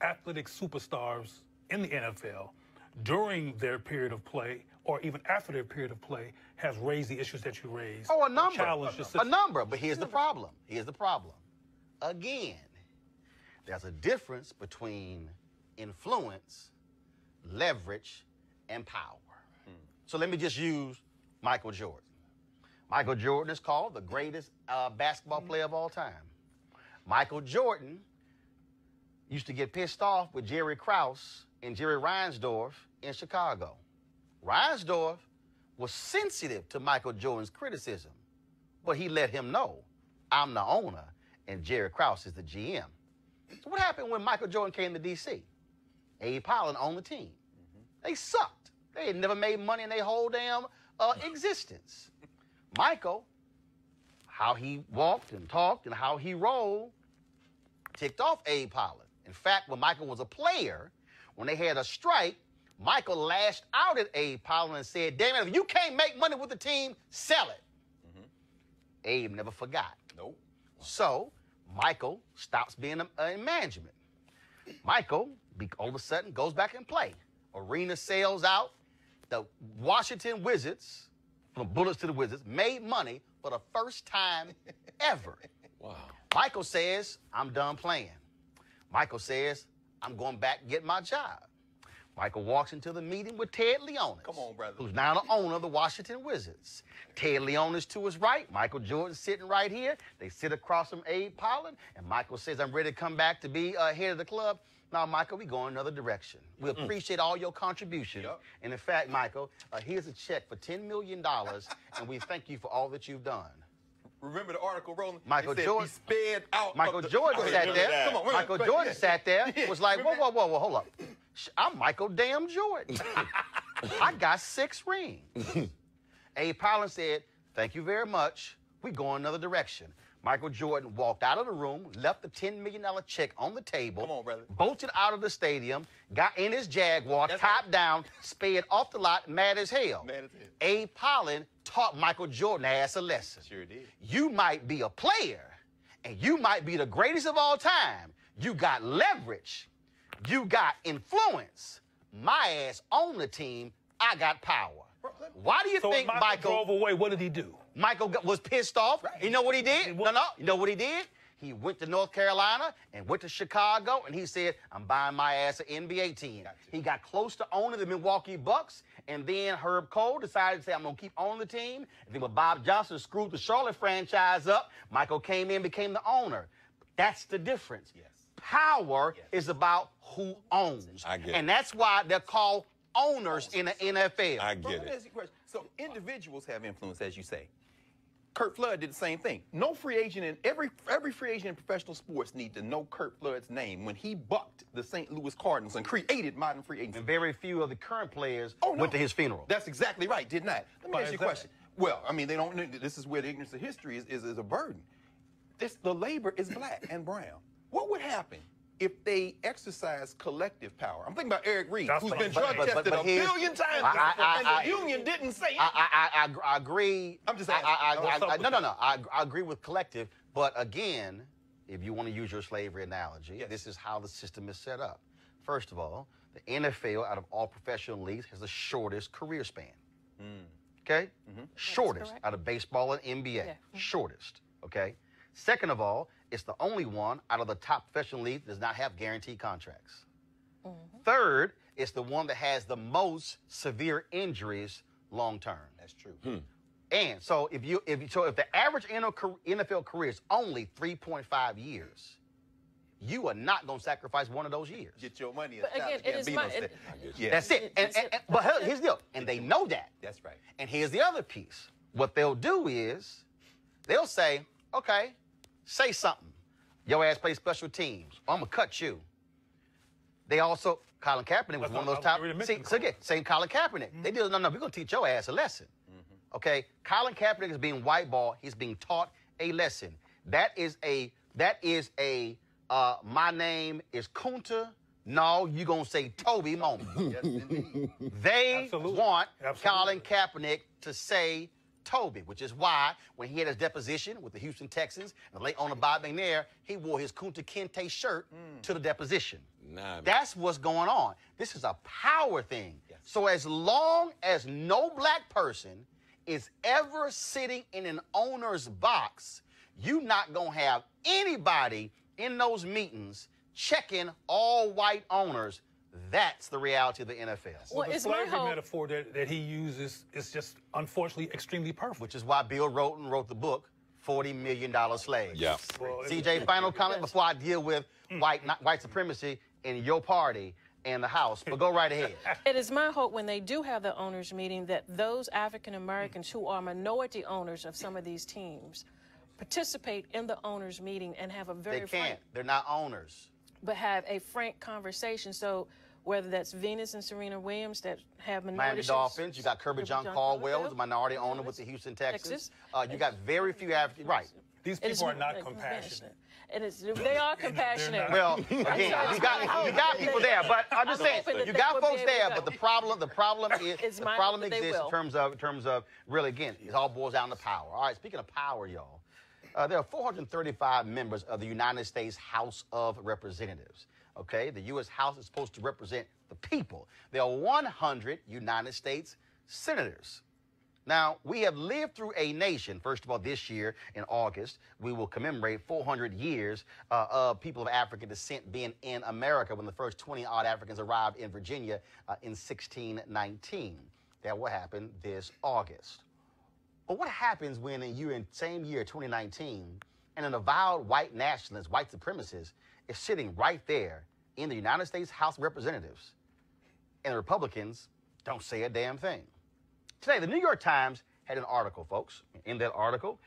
athletic superstars in the NFL during their period of play or even after their period of play has raised the issues that you raised? Oh, a number. Challenged the system? A number. But here's the problem. Here's the problem. Again, there's a difference between influence, leverage, and power. So let me just use Michael Jordan. Michael Jordan is called the greatest basketball player of all time. Michael Jordan used to get pissed off with Jerry Krause and Jerry Reinsdorf in Chicago. Reinsdorf was sensitive to Michael Jordan's criticism, but he let him know, I'm the owner and Jerry Krause is the GM. So what happened when Michael Jordan came to D.C.? Abe Pollan owned the team. They sucked. They had never made money in their whole damn existence. Michael, how he walked and talked and how he rolled, ticked off Abe Pollan. In fact, when Michael was a player, when they had a strike, Michael lashed out at Abe Pollan and said, damn it, if you can't make money with the team, sell it. Abe never forgot. Nope. So Michael stops being in management. Michael, all of a sudden, goes back and play. Arena sells out. The Washington Wizards, from Bullets to the Wizards, made money for the first time ever. Wow. Michael says, I'm done playing. Michael says, I'm going back and get my job. Michael walks into the meeting with Ted Leonis, Come on, brother. who's now the owner of the Washington Wizards. Ted Leonis to his right, Michael Jordan sitting right here. They sit across from Abe Pollan, and Michael says, I'm ready to come back to be head of the club. Now, Michael, we go in another direction. We appreciate all your contributions. Yep. And in fact, Michael, here's a check for $10 million, and we thank you for all that you've done. Remember the article, Roland? Michael Jordan sped out. Michael Jordan sat there. Come on, Michael Jordan sat there, was like, whoa, hold up. I'm Michael damn Jordan. I got 6 rings. Abe Pollan said, thank you very much. We go in another direction. Michael Jordan walked out of the room, left the $10 million check on the table, Come on, brother. bolted out of the stadium, got in his Jaguar, top down, sped off the lot, mad as hell. Mad as hell. Abe Pollan taught Michael Jordan ass a lesson. Sure did. You might be a player, and you might be the greatest of all time. You got leverage. You got influence. My ass on the team, I got power. Why do you think Michael drove away? What did he do? Michael was pissed off. Right. You know what he did? No. You know what he did? He went to North Carolina and went to Chicago, and he said, I'm buying my ass an NBA team. He got close to owning the Milwaukee Bucks, and then Herb Cole decided to say, I'm going to keep owning the team. And then when Bob Johnson screwed the Charlotte franchise up, Michael came in, became the owner. That's the difference. Yes. Power is about who owns. I get it. And that's why they're called owners in the NFL. I get Let me it. ask you a question. So individuals have influence, as you say. Kurt Flood did the same thing. No free agent in every free agent in professional sports need to know Kurt Flood's name when he bucked the St. Louis Cardinals and created modern free agency. And very few of the current players Oh, no. went to his funeral. That's exactly right. Did not. Let me Why ask you is a question. Well, I mean, they don't. This is where the ignorance of history is a burden. The labor is black and brown. What would happen if they exercise collective power? I'm thinking about Eric Reed, who's been drug tested a billion times, and the union didn't say it. I agree. I'm just asking. No. I agree with collective, but again, if you want to use your slavery analogy, this is how the system is set up. First of all, the NFL, out of all professional leagues, has the shortest career span. Okay? Shortest out of baseball and NBA. Shortest. Okay? Second of all, it's the only one out of the top professional leagues that does not have guaranteed contracts. Third, it's the one that has the most severe injuries long term. That's true. And so if the average NFL career is only 3.5 years, you are not going to sacrifice one of those years. Get your money. But again, it is That's it. But here's the deal. And they know that. That's right. And here's the other piece. What they'll do is they'll say, okay, say something. Your ass plays special teams. I'm going to cut you. They also, Colin Kaepernick was one of those top. So again, same Colin Kaepernick. They did, no, we're going to teach your ass a lesson. Okay? Colin Kaepernick is being whiteballed. He's being taught a lesson. That is a my name is Kunta. No, you're going to say Toby moment. Yes, indeed. They want Colin Kaepernick to say Toby, which is why when he had his deposition with the Houston Texans and the late owner Bob McNair, he wore his Kunta Kinte shirt to the deposition. That's what's going on. This is a power thing. So as long as no black person is ever sitting in an owner's box, you're not going to have anybody in those meetings checking all white owners. That's the reality of the NFL. Well, the slavery metaphor that he uses is just, unfortunately, extremely perfect. Which is why Bill Roland wrote the book, $40 Million Slaves. Yeah. Well, CJ, final comment before I deal with white supremacy in your party and the House, but go right ahead. It is my hope when they do have the owners meeting that those African Americans who are minority owners of some of these teams participate in the owners meeting and have a very They're not owners. But have a frank conversation. So whether that's Venus and Serena Williams that have minority Miami Dolphins, you got Kirby John Caldwell, who's a minority owner with the Houston Texans. You got very few African, These people are not compassionate. And they are compassionate. Well, again, you got people there, but I'm just saying, you got folks there, but the problem exists in terms of really, again, it all boils down to power. All right, speaking of power, y'all, there are 435 members of the United States House of Representatives. Okay, the U.S. House is supposed to represent the people. There are 100 United States senators. Now, we have lived through a nation. First of all, this year in August, we will commemorate 400 years of people of African descent being in America when the first 20-odd Africans arrived in Virginia in 1619. That will happen this August. But what happens when in the same year, 2019, and an avowed white nationalist, white supremacist, is sitting right there in the United States House of Representatives, and the Republicans don't say a damn thing? Today, the New York Times had an article, folks. In that article,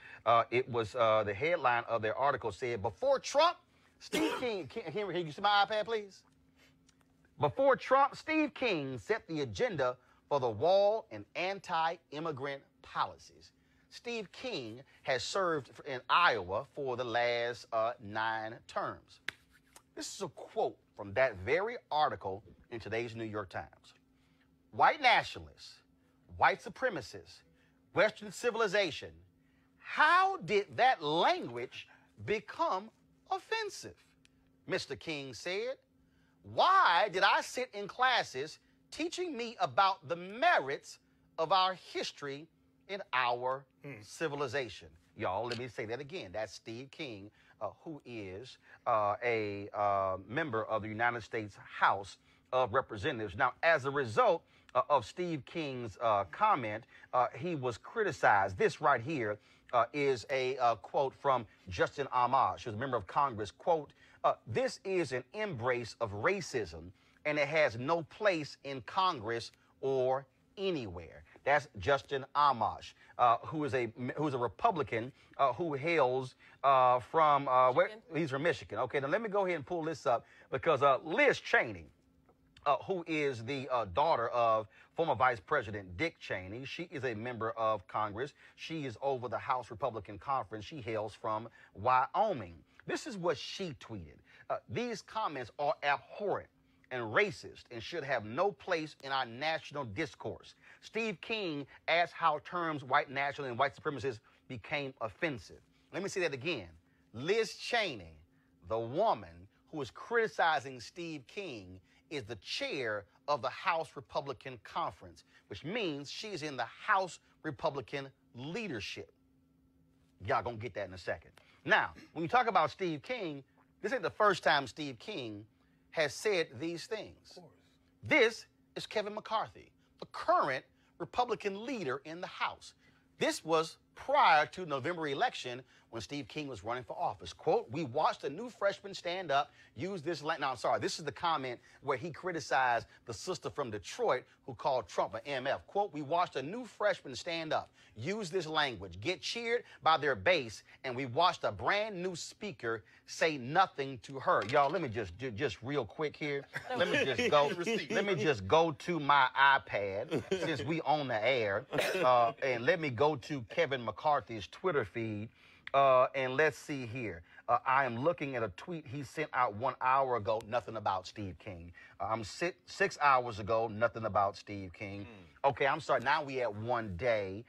it was the headline of their article said, before Trump, Steve King, can you see my iPad, please? Before Trump, Steve King set the agenda for the wall and anti-immigrant policies. Steve King has served in Iowa for the last 9 terms. This is a quote from that very article in today's New York Times. White nationalists, white supremacists, Western civilization, how did that language become offensive? Mr. King said, why did I sit in classes teaching me about the merits of our history in our civilization? Y'all, let me say that again. That's Steve King, who is a member of the United States House of Representatives. Now, as a result of Steve King's comment, he was criticized. This right here is a quote from Justin Amash, who's a member of Congress. Quote, this is an embrace of racism, and it has no place in Congress or anywhere. That's Justin Amash, who is a Republican who hails from he's from Michigan. Okay, now let me go ahead and pull this up because Liz Cheney, who is the daughter of former Vice President Dick Cheney. She is a member of Congress. She is over the House Republican Conference. She hails from Wyoming. This is what she tweeted. These comments are abhorrent and racist and should have no place in our national discourse. Steve King asked how terms white national and white supremacists became offensive. Let me say that again. Liz Cheney, the woman who is criticizing Steve King, is the chair of the House Republican Conference, which means she's in the House Republican leadership. Y'all gonna get that in a second. Now, when you talk about Steve King, this ain't the first time Steve King has said these things. This is Kevin McCarthy, the current Republican leader in the House. This was prior to November election when Steve King was running for office. Quote, we watched a new freshman stand up, use this, no, I'm sorry, this is the comment where he criticized the sister from Detroit who called Trump an MF. Quote, we watched a new freshman stand up, use this language, get cheered by their base, and we watched a brand new speaker say nothing to her. Y'all, let me just real quick here. Let me just go to my iPad since we on the air, and let me go to Kevin McCarthy's Twitter feed. And let's see here. I am looking at a tweet he sent out 1 hour ago, nothing about Steve King. 6 hours ago, nothing about Steve King. Okay, I'm sorry. Now we at 1 day.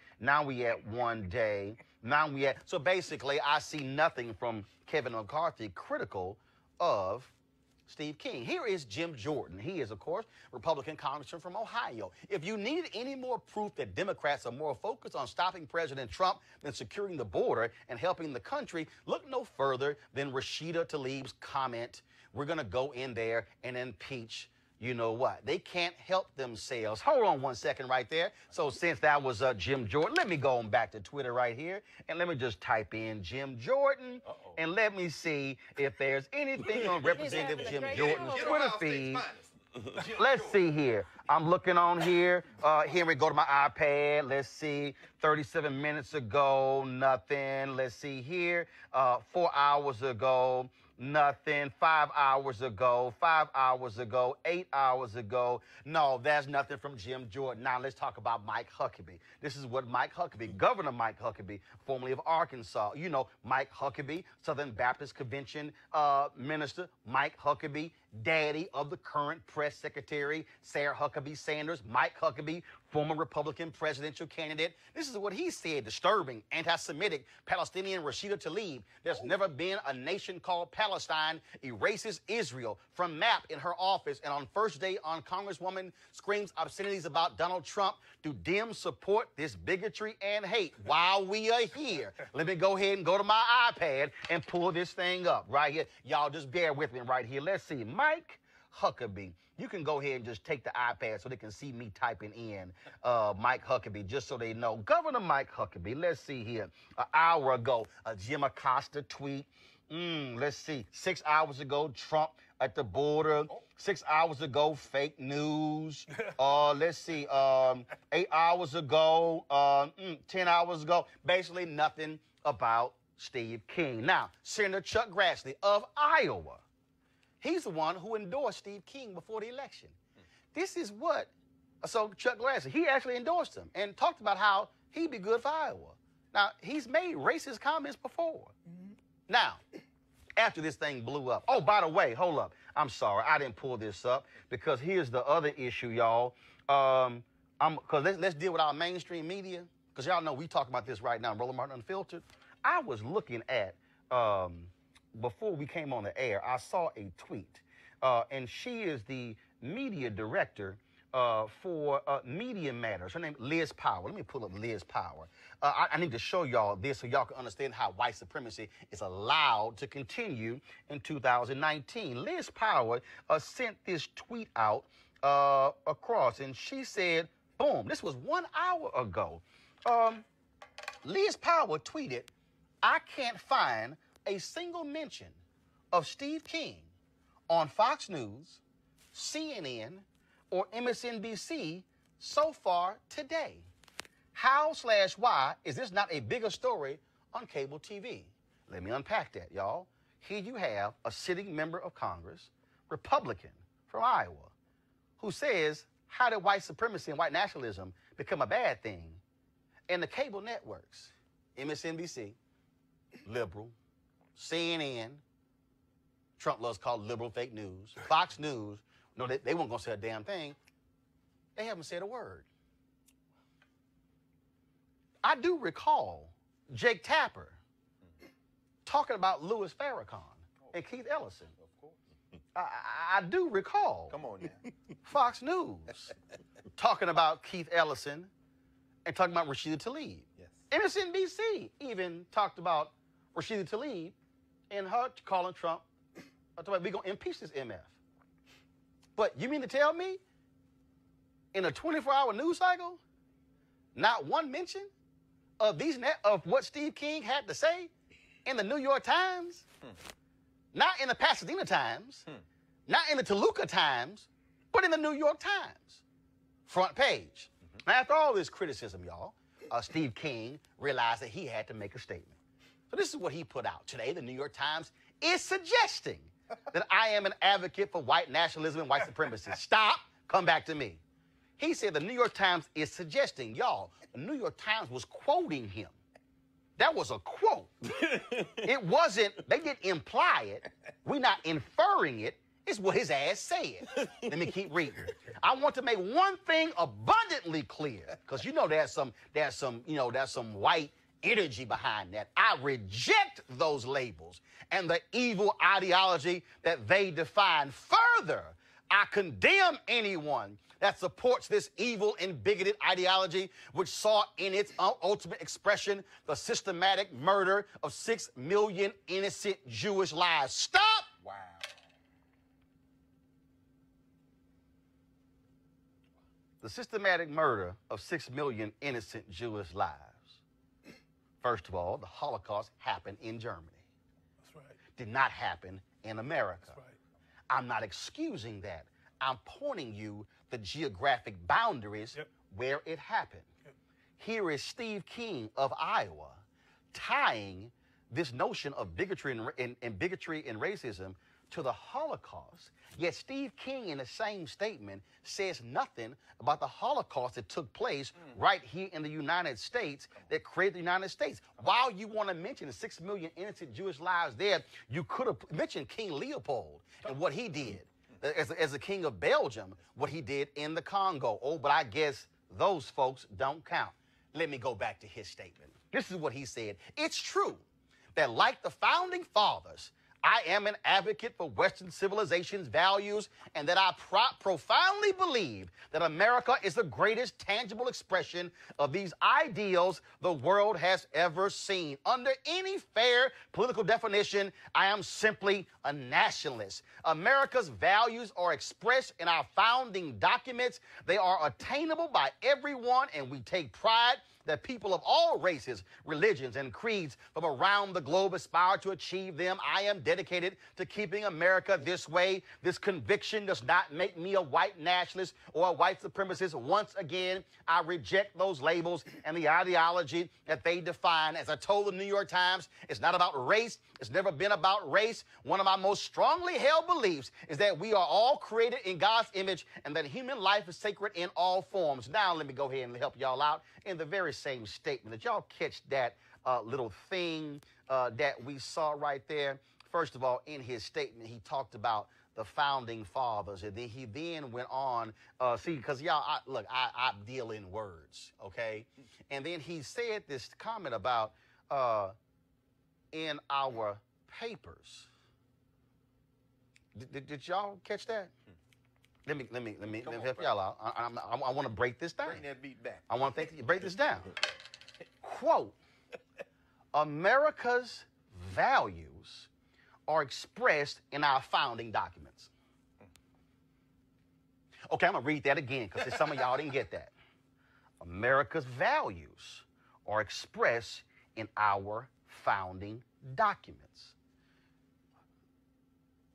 So basically, I see nothing from Kevin McCarthy critical of Steve King. Here is Jim Jordan. He is, of course, Republican congressman from Ohio. If you need any more proof that Democrats are more focused on stopping President Trump than securing the border and helping the country, look no further than Rashida Tlaib's comment, we're going to go in there and impeach you know what. They can't help themselves. Hold on 1 second right there. So since that was Jim Jordan, let me go on back to Twitter right here, and let me just type in Jim Jordan, and let me see if there's anything on Representative Jim Jordan's Twitter feed. Let's see here. I'm looking on here. Here we go to my iPad. Let's see. 37 minutes ago, nothing. Let's see here. 4 hours ago, Nothing. 5 hours ago, 5 hours ago, 8 hours ago. No, there's nothing from Jim Jordan. Now let's talk about Mike Huckabee. This is what Mike Huckabee, Governor Mike Huckabee, formerly of Arkansas. You know, Mike Huckabee, Southern Baptist Convention minister. Mike Huckabee, daddy of the current press secretary, Sarah Huckabee Sanders. Mike Huckabee, former Republican presidential candidate. This is what he said, disturbing, anti-Semitic, Palestinian Rashida Tlaib. There's never been a nation called Palestine, erases Israel from map in her office, and on first day on Congresswoman screams obscenities about Donald Trump. Do Dems support this bigotry and hate? While we are here, let me go ahead and go to my iPad and pull this thing up right here. Y'all just bear with me right here. Let's see. Mike Huckabee. You can go ahead and just take the iPad so they can see me typing in Mike Huckabee, just so they know. Governor Mike Huckabee, let's see here. An hour ago, a Jim Acosta tweet. Let's see. 6 hours ago, Trump at the border. 6 hours ago, fake news. Let's see. 8 hours ago, 10 hours ago, basically nothing about Steve King. Now, Senator Chuck Grassley of Iowa. He's the one who endorsed Steve King before the election. This is what, so Chuck Grassley, he actually endorsed him and talked about how he'd be good for Iowa. Now, he's made racist comments before. Now, after this thing blew up, oh, by the way, hold up. I'm sorry, I didn't pull this up because here's the other issue, y'all. Because let's deal with our mainstream media, because y'all know we talk about this right now, Roland Martin Unfiltered. I was looking at, before we came on the air, I saw a tweet, and she is the media director for Media Matters. Her name is Liz Power. Let me pull up Liz Power. I need to show y'all this so y'all can understand how white supremacy is allowed to continue in 2019. Liz Power sent this tweet out across, and she said, boom, this was 1 hour ago. Liz Power tweeted, I can't find a single mention of Steve King on Fox News, CNN, or MSNBC so far today. How/why is this not a bigger story on cable TV? Let me unpack that, y'all. Here you have a sitting member of Congress, Republican from Iowa, who says, how did white supremacy and white nationalism become a bad thing? And the cable networks, MSNBC, liberal, CNN, Trump loves called liberal fake news, Fox News, no, they weren't going to say a damn thing. They haven't said a word. I do recall Jake Tapper talking about Louis Farrakhan and Keith Ellison. Of course. I do recall. Come on now. Fox News talking about Keith Ellison and talking about Rashida Tlaib. Yes. MSNBC even talked about Rashida Tlaib and her calling Trump, we're going to impeach this MF. But you mean to tell me in a 24-hour news cycle, not one mention of of what Steve King had to say in the New York Times, not in the Pasadena Times, not in the Toluca Times, but in the New York Times, front page. Now, after all this criticism, y'all, Steve King realized that he had to make a statement. So this is what he put out today. The New York Times is suggesting that I am an advocate for white nationalism and white supremacy. Stop. Come back to me. He said the New York Times is suggesting, y'all, the New York Times was quoting him. That was a quote. It wasn't, they didn't imply it. We're not inferring it. It's what his ass said. Let me keep reading. I want to make one thing abundantly clear, because you know there's some white energy behind that. I reject those labels and the evil ideology that they define. Further, I condemn anyone that supports this evil and bigoted ideology, which saw in its ultimate expression the systematic murder of 6 million innocent Jewish lives. Stop! Wow. The systematic murder of 6 million innocent Jewish lives. First of all, the Holocaust happened in Germany. That's right. Did not happen in America. That's right. I'm not excusing that. I'm pointing you the geographic boundaries where it happened. Here is Steve King of Iowa tying this notion of bigotry and bigotry and racism to the Holocaust, yet Steve King in the same statement says nothing about the Holocaust that took place right here in the United States that created the United States. While you want to mention the 6 million innocent Jewish lives there, you could have mentioned King Leopold and what he did as the king of Belgium, what he did in the Congo. Oh, but I guess those folks don't count. Let me go back to his statement. This is what he said. It's true that like the founding fathers, I am an advocate for Western civilization's values and that I profoundly believe that America is the greatest tangible expression of these ideals the world has ever seen. Under any fair political definition, I am simply a nationalist. America's values are expressed in our founding documents. They are attainable by everyone, and we take pride that people of all races, religions, and creeds from around the globe aspire to achieve them. I am dedicated to keeping America this way. This conviction does not make me a white nationalist or a white supremacist. Once again, I reject those labels and the ideology that they define. As I told the New York Times, it's not about race. It's never been about race. One of my most strongly held beliefs is that we are all created in God's image and that human life is sacred in all forms. Now, let me go ahead and help y'all out in the very same statement. Did y'all catch that little thing that we saw right there? First of all, in his statement, he talked about the founding fathers, and then he went on, see, because y'all, I deal in words, okay? And then he said this comment about in our papers. Did y'all catch that? Let me help y'all out. I want to break this down. Bring that beat back. I want to break this down. Quote, America's values are expressed in our founding documents. Okay, I'm going to read that again because some of y'all didn't get that. America's values are expressed in our founding documents.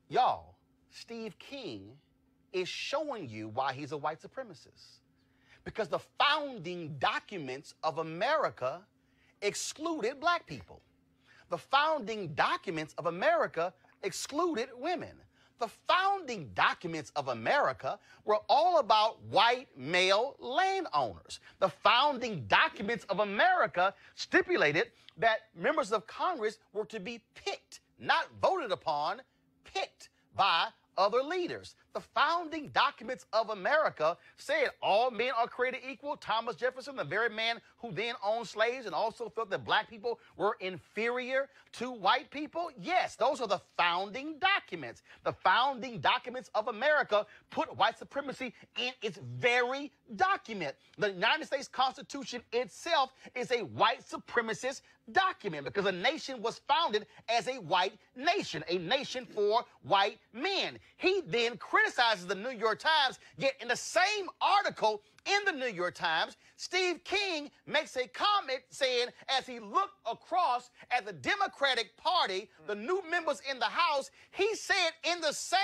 Y'all, Steve King is showing you why he's a white supremacist. Because the founding documents of America excluded black people. The founding documents of America excluded women. The founding documents of America were all about white male landowners. The founding documents of America stipulated that members of Congress were to be picked, not voted upon, picked by other leaders. The founding documents of America said all men are created equal. Thomas Jefferson, the very man who then owned slaves and also felt that black people were inferior to white people. Yes, those are the founding documents. The founding documents of America put white supremacy in its very document. The United States Constitution itself is a white supremacist document because a nation was founded as a white nation for white men. He then criticizes the New York Times, yet in the same article in the New York Times, Steve King makes a comment saying, as he looked across at the Democratic Party, the new members in the House, he said in the same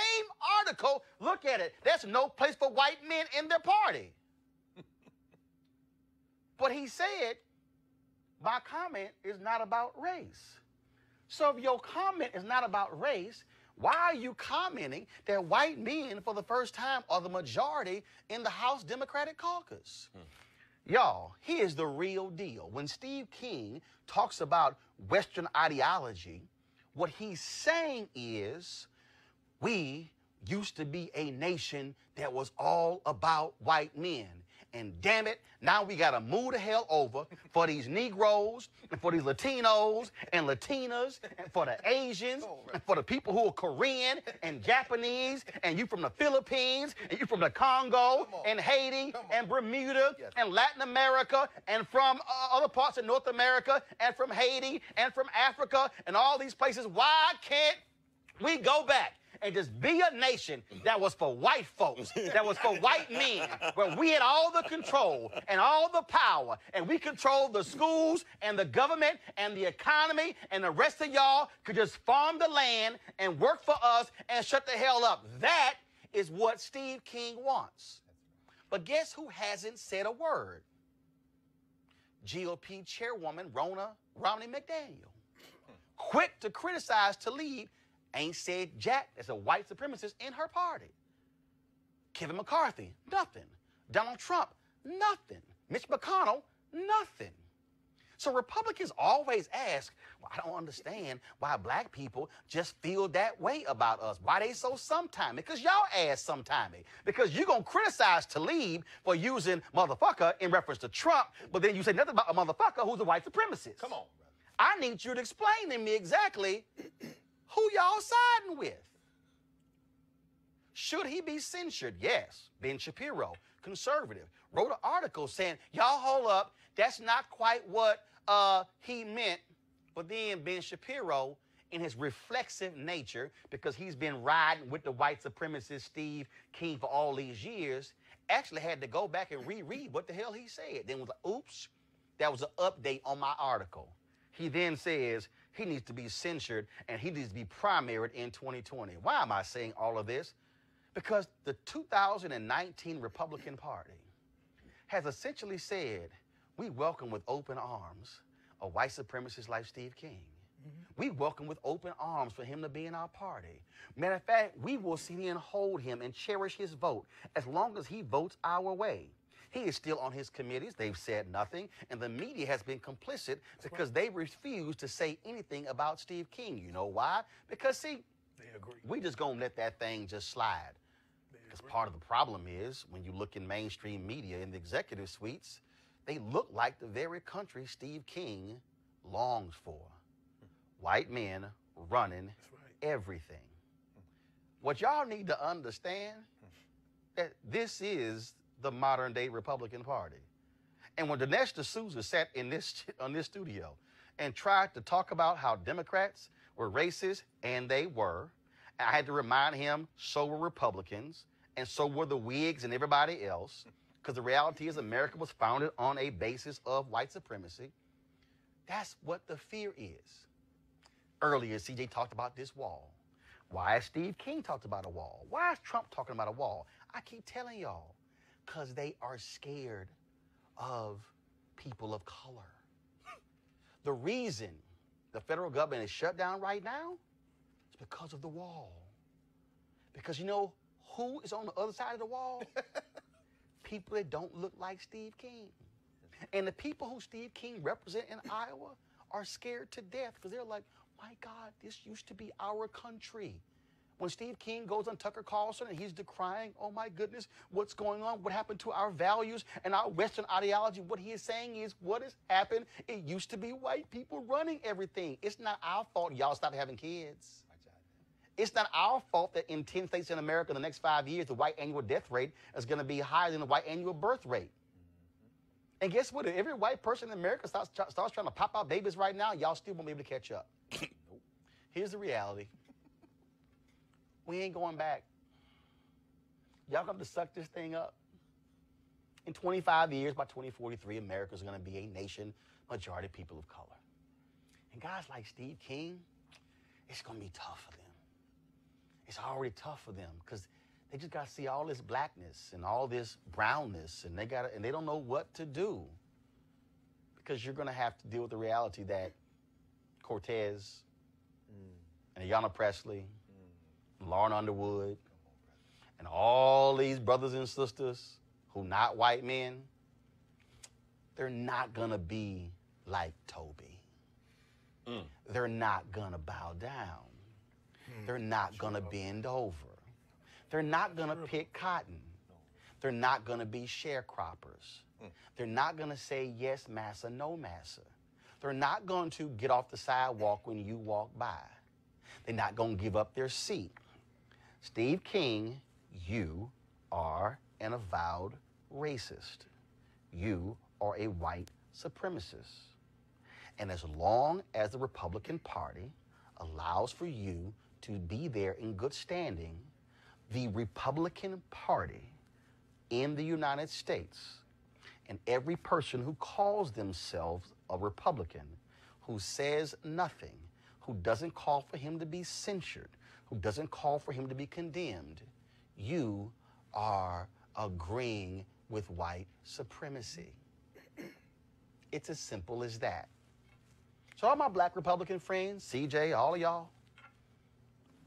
article, look at it, there's no place for white men in their party. But he said, my comment is not about race. So if your comment is not about race, why are you commenting that white men, for the first time, are the majority in the House Democratic caucus? Y'all, here's the real deal. When Steve King talks about Western ideology, what he's saying is we used to be a nation that was all about white men. And damn it, now we got to move the hell over for these Negroes and for these Latinos and Latinas and for the Asians and for the people who are Korean and Japanese and you from the Philippines and you from the Congo and Haiti and Bermuda and Latin America and from other parts of North America and from Haiti and from Africa and all these places. Why can't we go back and just be a nation that was for white folks, that was for white men, where we had all the control and all the power, and we controlled the schools and the government and the economy, and the rest of y'all could just farm the land and work for us and shut the hell up. That is what Steve King wants. But guess who hasn't said a word? GOP chairwoman Ronna Romney McDaniel. quick to criticize Tlaib, ain't said jack as a white supremacist in her party. Kevin McCarthy, nothing. Donald Trump, nothing. Mitch McConnell, nothing. So Republicans always ask, well, I don't understand why black people just feel that way about us. Why they so sometimey? Because y'all ass sometimey. Because you're going to criticize Tlaib for using motherfucker in reference to Trump, but then you say nothing about a motherfucker who's a white supremacist. Come on, brother. I need you to explain to me exactly who y'all siding with. Should he be censured? Yes. Ben Shapiro, conservative, wrote an article saying, y'all hold up, that's not quite what he meant. But then Ben Shapiro, in his reflexive nature, because he's been riding with the white supremacist Steve King for all these years, actually had to go back and reread what the hell he said. Then was like, oops, that was an update on my article. He then says he needs to be censured and he needs to be primaried in 2020. Why am I saying all of this? Because the 2019 Republican Party has essentially said, we welcome with open arms a white supremacist like Steve King. We welcome with open arms for him to be in our party. Matter of fact, we will see and hold him and cherish his vote as long as he votes our way. He is still on his committees. They've said nothing, and the media has been complicit because they refuse to say anything about Steve King. You know why? Because, see, we just gonna let that thing just slide. Because part of the problem is when you look in mainstream media in the executive suites, they look like the very country Steve King longs for. White men running everything. What y'all need to understand that this is the modern day Republican Party. And when Dinesh D'Souza sat in this studio and tried to talk about how Democrats were racist, and they were, I had to remind him, so were Republicans, and so were the Whigs and everybody else, because the reality is America was founded on a basis of white supremacy. That's what the fear is. Earlier, CJ talked about this wall. Why has Steve King talked about a wall? Why is Trump talking about a wall? I keep telling y'all, because they are scared of people of color. The reason the federal government is shut down right now is because of the wall. Because you know who is on the other side of the wall? People that don't look like Steve King. And the people who Steve King represent in Iowa are scared to death because they're like, my God, this used to be our country. When Steve King goes on Tucker Carlson and he's decrying, oh my goodness, what's going on? What happened to our values and our Western ideology? What he is saying is what has happened. It used to be white people running everything. It's not our fault y'all stopped having kids. It's not our fault that in 10 states in America in the next 5 years, the white annual death rate is going to be higher than the white annual birth rate. And guess what? If every white person in America starts trying to pop out babies right now, y'all still won't be able to catch up. Here's the reality. We ain't going back. Y'all going to suck this thing up. In 25 years, by 2043, America's going to be a nation, majority people of color. And guys like Steve King, it's going to be tough for them. It's already tough for them because they just got to see all this blackness and all this brownness, and they don't know what to do. Because you're going to have to deal with the reality that Cortez and Ayanna Presley, Lauren Underwood, and all these brothers and sisters who not white men, they're not going to be like Toby. They're not going to bow down. They're not going to bend over. They're not going to pick cotton. They're not going to be sharecroppers. They're not going to say yes, massa, no, massa. They're not going to get off the sidewalk when you walk by. They're not going to give up their seat. Steve King, you are an avowed racist. You are a white supremacist. And as long as the Republican Party allows for you to be there in good standing, the Republican Party in the United States and every person who calls themselves a Republican, who says nothing, who doesn't call for him to be censured, who doesn't call for him to be condemned, you are agreeing with white supremacy. It's as simple as that. So all my black Republican friends, CJ, all of y'all,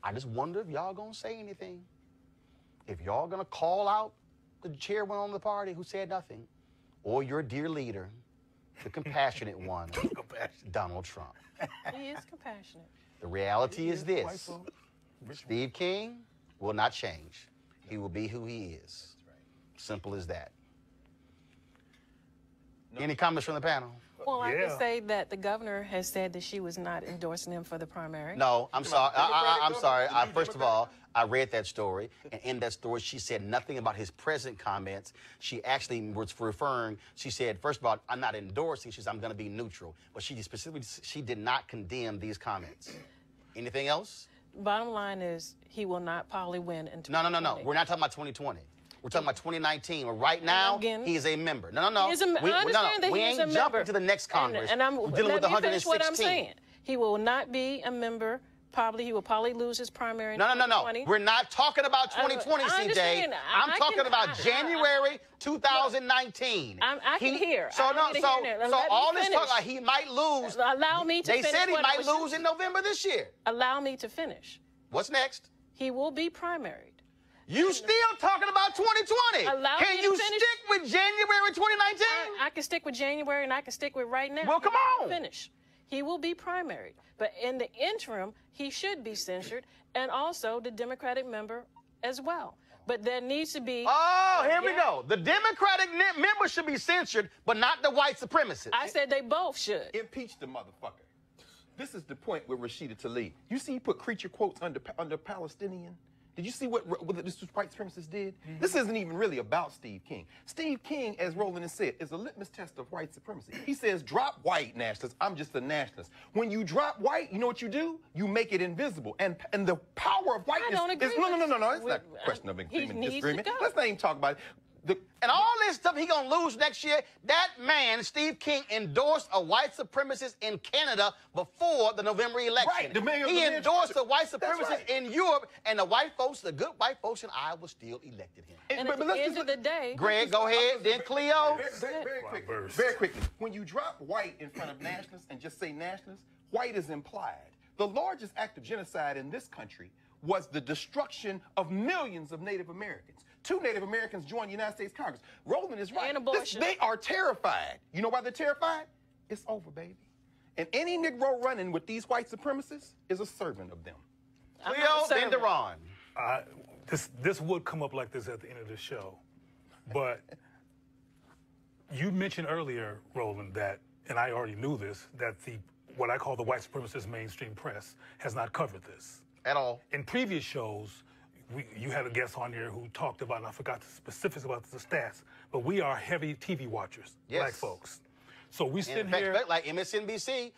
I just wonder if y'all gonna say anything. If y'all gonna call out the chairman of the party who said nothing, or your dear leader, the compassionate one, Donald Trump. He is compassionate. The reality is this. Steve King will not change. He will be who he is. Simple as that. Any comments from the panel? Well, I can say that the governor has said that she was not endorsing him for the primary. No, I'm sorry. I'm sorry. First of all, I read that story, and in that story, she said nothing about his present comments. She actually was referring. She said, first of all, I'm not endorsing. She said, I'm going to be neutral. But she specifically, she did not condemn these comments. Anything else? Bottom line is, he will not probably win in 2020. No. We're not talking about 2020. We're talking about 2019. Well, right now, he is a member. No. I understand that we he ain't is a member. jumping to the next Congress. And I'm We're dealing with let me 116. finish what I'm saying. He will not be a member. He will probably lose his primary in 2020. We're not talking about 2020, CJ. I'm talking about January 2019. I can hear. So all this talk like he might lose. Allow me to finish. They said he might lose in November this year. Allow me to finish. What's next? He will be primaried. You still talking about 2020? Can you stick with January 2019? I can stick with January, and I can stick with right now. Well, come on. Finish. He will be primaried. But in the interim, he should be censured, and also the Democratic member as well. But there needs to be... Oh, here we go. The Democratic member should be censured, but not the white supremacists. I said they both should. Impeach the motherfucker. This is the point with Rashida Tlaib. You see he put creature quotes under Palestinian? Did you see what this white supremacist did? Mm-hmm. This isn't even really about Steve King. Steve King, as Roland has said, is a litmus test of white supremacy. He says, drop white nationalists. I'm just a nationalist. When you drop white, you know what you do? You make it invisible. And the power of whiteness... I don't agree no. It's not a question of agreement, disagreement. Let's not even talk about it. And all this stuff he gonna lose next year, that man, Steve King, endorsed a white supremacist in Canada before the November election. Right. He endorsed a white supremacist in Europe, and the white folks, the good white folks in Iowa still elected him. And at the end of the day... Greg, go ahead, then Cleo. Very quickly. When you drop white in front of nationalists and just say nationalists, white is implied. The largest act of genocide in this country was the destruction of millions of Native Americans. 2 Native Americans joined the United States Congress. Roland is right. And abortion. They are terrified. You know why they're terrified? It's over, baby. And any Negro running with these white supremacists is a servant of them. Cleo, then Deron. This would come up like this at the end of the show. But you mentioned earlier, Roland, that, and I already knew this, that what I call the white supremacist mainstream press has not covered this. At all. In previous shows, you had a guest on here who talked about, and I forgot the specifics about the stats, but we are heavy TV watchers, black folks. So we sit here... Like MSNBC,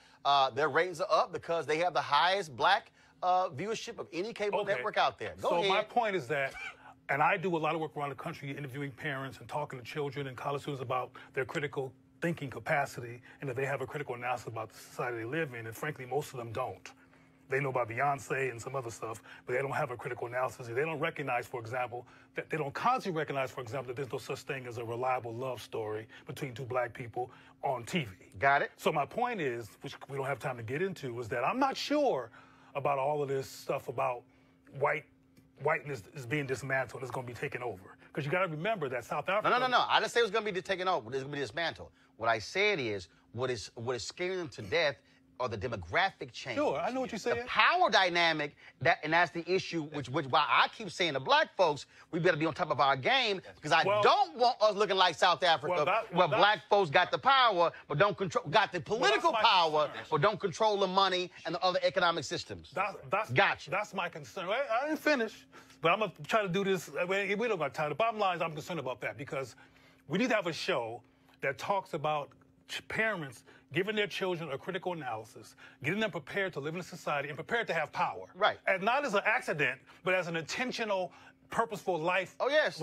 their ratings are up because they have the highest black viewership of any cable network out there. Go ahead. My point is that, and I do a lot of work around the country interviewing parents and talking to children and college students about their critical thinking capacity and that they have a critical analysis about the society they live in, and frankly, most of them don't. They know about Beyonce and some other stuff, but they don't have a critical analysis. They don't recognize, for example, that they don't constantly recognize, for example, that there's no such thing as a reliable love story between 2 black people on TV. Got it. So my point is, which we don't have time to get into, is that I'm not sure about all of this stuff about whiteness is being dismantled and it's going to be taken over. Because you got to remember that South Africa... No. I didn't say it was going to be taken over. It's going to be dismantled. What I said is, what is scaring them to death or the demographic change. Sure, I know what you're saying. The power dynamic, and that's the issue, which why I keep saying to black folks, we better be on top of our game, because I don't want us looking like South Africa, where black folks got the power, but don't control, got the political power, but don't control the money and the other economic systems. Gotcha. That's my concern. I didn't finish, but I'm going to try to do this. We don't got time. The bottom line is I'm concerned about that, because we need to have a show that talks about parents giving their children a critical analysis, getting them prepared to live in a society and prepared to have power. Right. And not as an accident, but as an intentional, purposeful life. Oh, yes.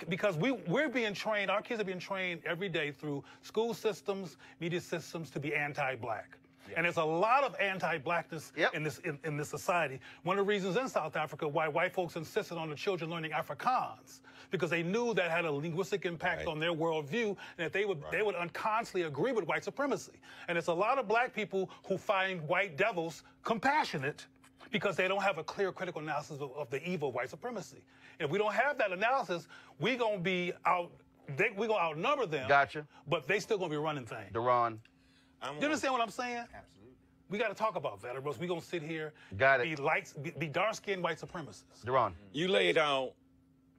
Because we're being trained, our kids are being trained every day through school systems, media systems to be anti-black. And there's a lot of anti-blackness in this society. One of the reasons in South Africa why white folks insisted on the children learning Afrikaans, because they knew that had a linguistic impact on their worldview, and that they would unconsciously agree with white supremacy. And it's a lot of black people who find white devils compassionate because they don't have a clear critical analysis of the evil of white supremacy. If we don't have that analysis, we're gonna be out. We're gonna outnumber them. Gotcha. But they still gonna be running things. Deron. You understand what I'm saying? Absolutely. We got to talk about that, or else we're gonna sit here. Got it. Be dark-skinned white supremacists. Deron. You laid out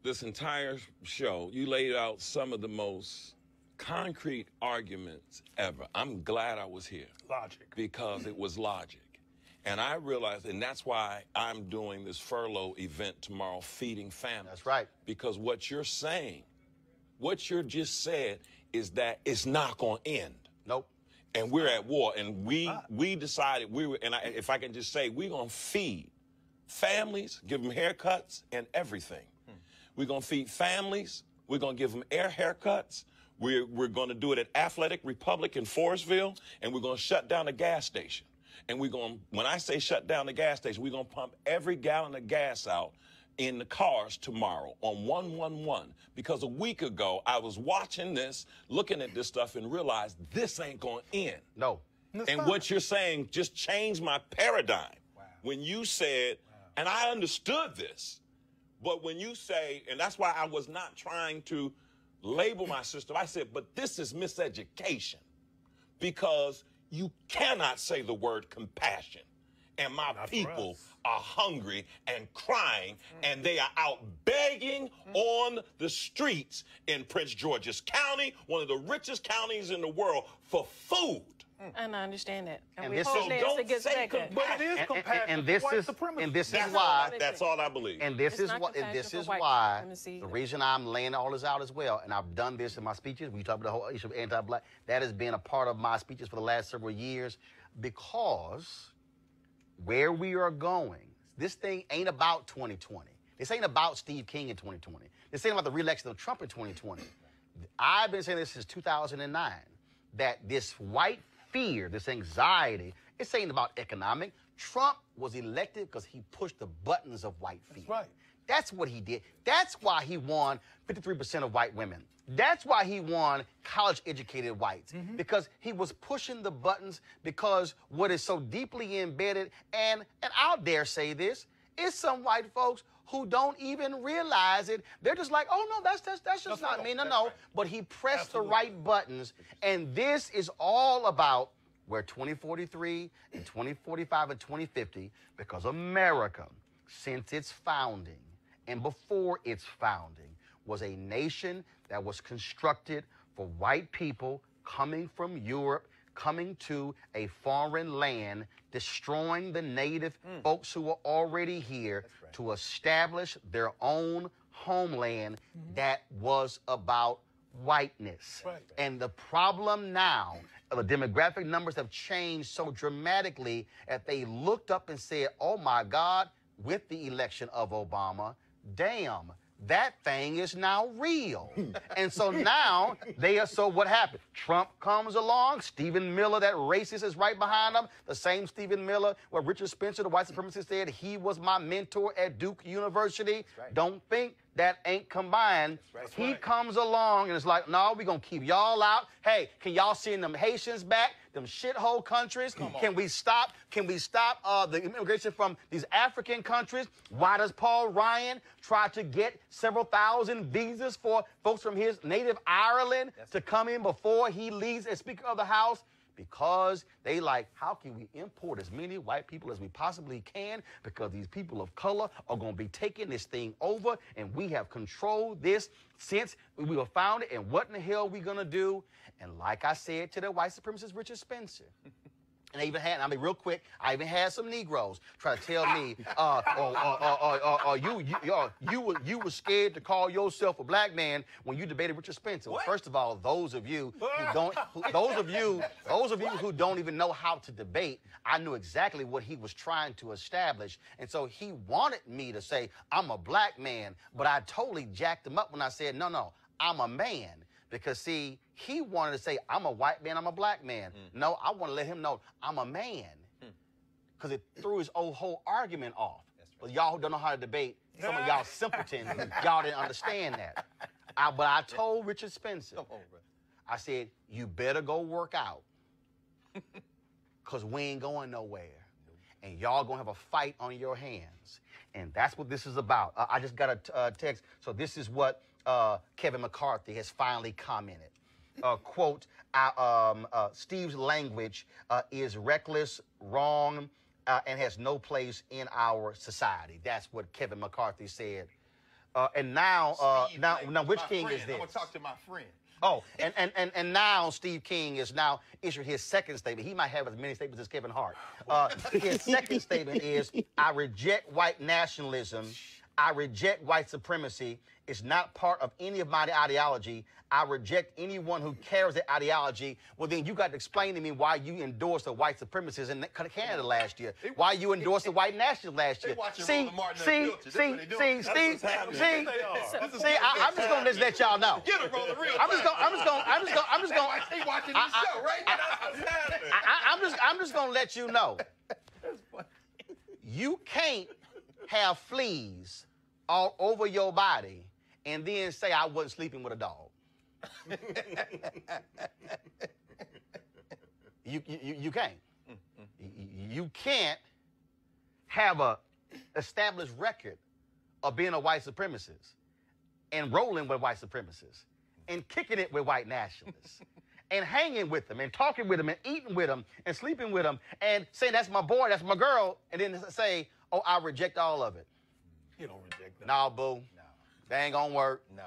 this entire show. You laid out some of the most concrete arguments ever. I'm glad I was here. Logic. Because it was logic. And I realized, and that's why I'm doing this furlough event tomorrow, feeding families. That's right. Because what you're saying, what you just said, is that it's not going to end. Nope. And we're at war. And we decided if I can just say, we're going to feed families, give them haircuts and everything. We're going to feed families. We're going to give them haircuts. We're going to do it at Athletic Republic in Forestville, and we're going to shut down the gas station. And we're going, when I say shut down the gas station, we're going to pump every gallon of gas out in the cars tomorrow on 111. Because a week ago, I was watching this, looking at this stuff, and realized this ain't going to end. No. And what you're saying just changed my paradigm. When you said, and I understood this, but when you say, and that's why I was not trying to label my system, I said, but this is miseducation. Because you cannot say the word compassion. And my people are hungry and crying, and they are out begging on the streets in Prince George's County, one of the richest counties in the world, for food. And I understand that. And this is But it is compassion. And this is why. That's all I believe. And this is why the reason I'm laying all this out as well. And I've done this in my speeches. We talk about the whole issue of anti-black. That has been a part of my speeches for the last several years, because where we are going, this thing ain't about 2020. This ain't about Steve King in 2020. This ain't about the re-election of Trump in 2020. I've been saying this since 2009, that this white fear, this anxiety, it's ain't about economic. Trump was elected because he pushed the buttons of white fear. That's right. That's what he did. That's why he won 53% of white women. That's why he won college-educated whites, because he was pushing the buttons, because what is so deeply embedded, and I'll dare say this, is some white folks who don't even realize it. They're just like, oh, no, that's just not me. No. But he pressed the right buttons, and this is all about where 2043 and 2045 and 2050, because America, since its founding and before its founding, was a nation that was constructed for white people coming from Europe, coming to a foreign land, destroying the native folks who were already here to establish their own homeland that was about whiteness. And the problem now, the demographic numbers have changed so dramatically that they looked up and said, oh my God, with the election of Obama, damn, that thing is now real. And so now so what happened? Trump comes along, Stephen Miller, that racist, is right behind him. The same Stephen Miller, where Richard Spencer, the white supremacist, said he was my mentor at Duke University. Don't think that ain't combined. He comes along and it's like, no, we're going to keep y'all out. Hey, can y'all send them Haitians back, them shithole countries? Can we stop the immigration from these African countries? Why does Paul Ryan try to get several thousand visas for folks from his native Ireland to come in before he leaves as Speaker of the House? Because they like, how can we import as many white people as we possibly can? Because these people of color are going to be taking this thing over, and we have controlled this since we were founded, and what in the hell are we going to do? And like I said to the white supremacist Richard Spencer, and I even had, I mean, real quick, I even had some Negroes try to tell me, you were scared to call yourself a black man when you debated Richard Spencer. Well, first of all, those of you who don't even know how to debate, I knew exactly what he was trying to establish, and so he wanted me to say I'm a black man, but I totally jacked him up when I said no, I'm a man. Because, see, he wanted to say, I'm a white man, I'm a black man. No, I want to let him know I'm a man. Because it threw his whole argument off. But y'all who don't know how to debate, some of y'all simpletons, y'all didn't understand that. But I told Richard Spencer, I said, you better go work out. Because we ain't going nowhere. And y'all going to have a fight on your hands. And that's what this is about. I just got a text. So this is what Kevin McCarthy has finally commented. Quote, Steve's language is reckless, wrong, and has no place in our society. That's what Kevin McCarthy said. And now, now, which king is this? I'm going to talk to my friend. Oh, and now Steve King is now issued his second statement. He might have as many statements as Kevin Hart. His second statement is, I reject white nationalism. I reject white supremacy. It's not part of any of my ideology. I reject anyone who carries that ideology. Well, then you got to explain to me why you endorsed the white supremists in Canada last year. Why you endorsed the white nationalists last year. See, I'm just gonna let y'all know. Get it, brother. I'm just gonna let you know. You can't have fleas all over your body and then say I wasn't sleeping with a dog. You can't. You can't have a established record of being a white supremacist and rolling with white supremacists and kicking it with white nationalists and hanging with them and talking with them and eating with them and sleeping with them and saying that's my boy, that's my girl, and then say, oh, I reject all of it. You don't reject that. Nah, boo. No. That ain't gonna work. No.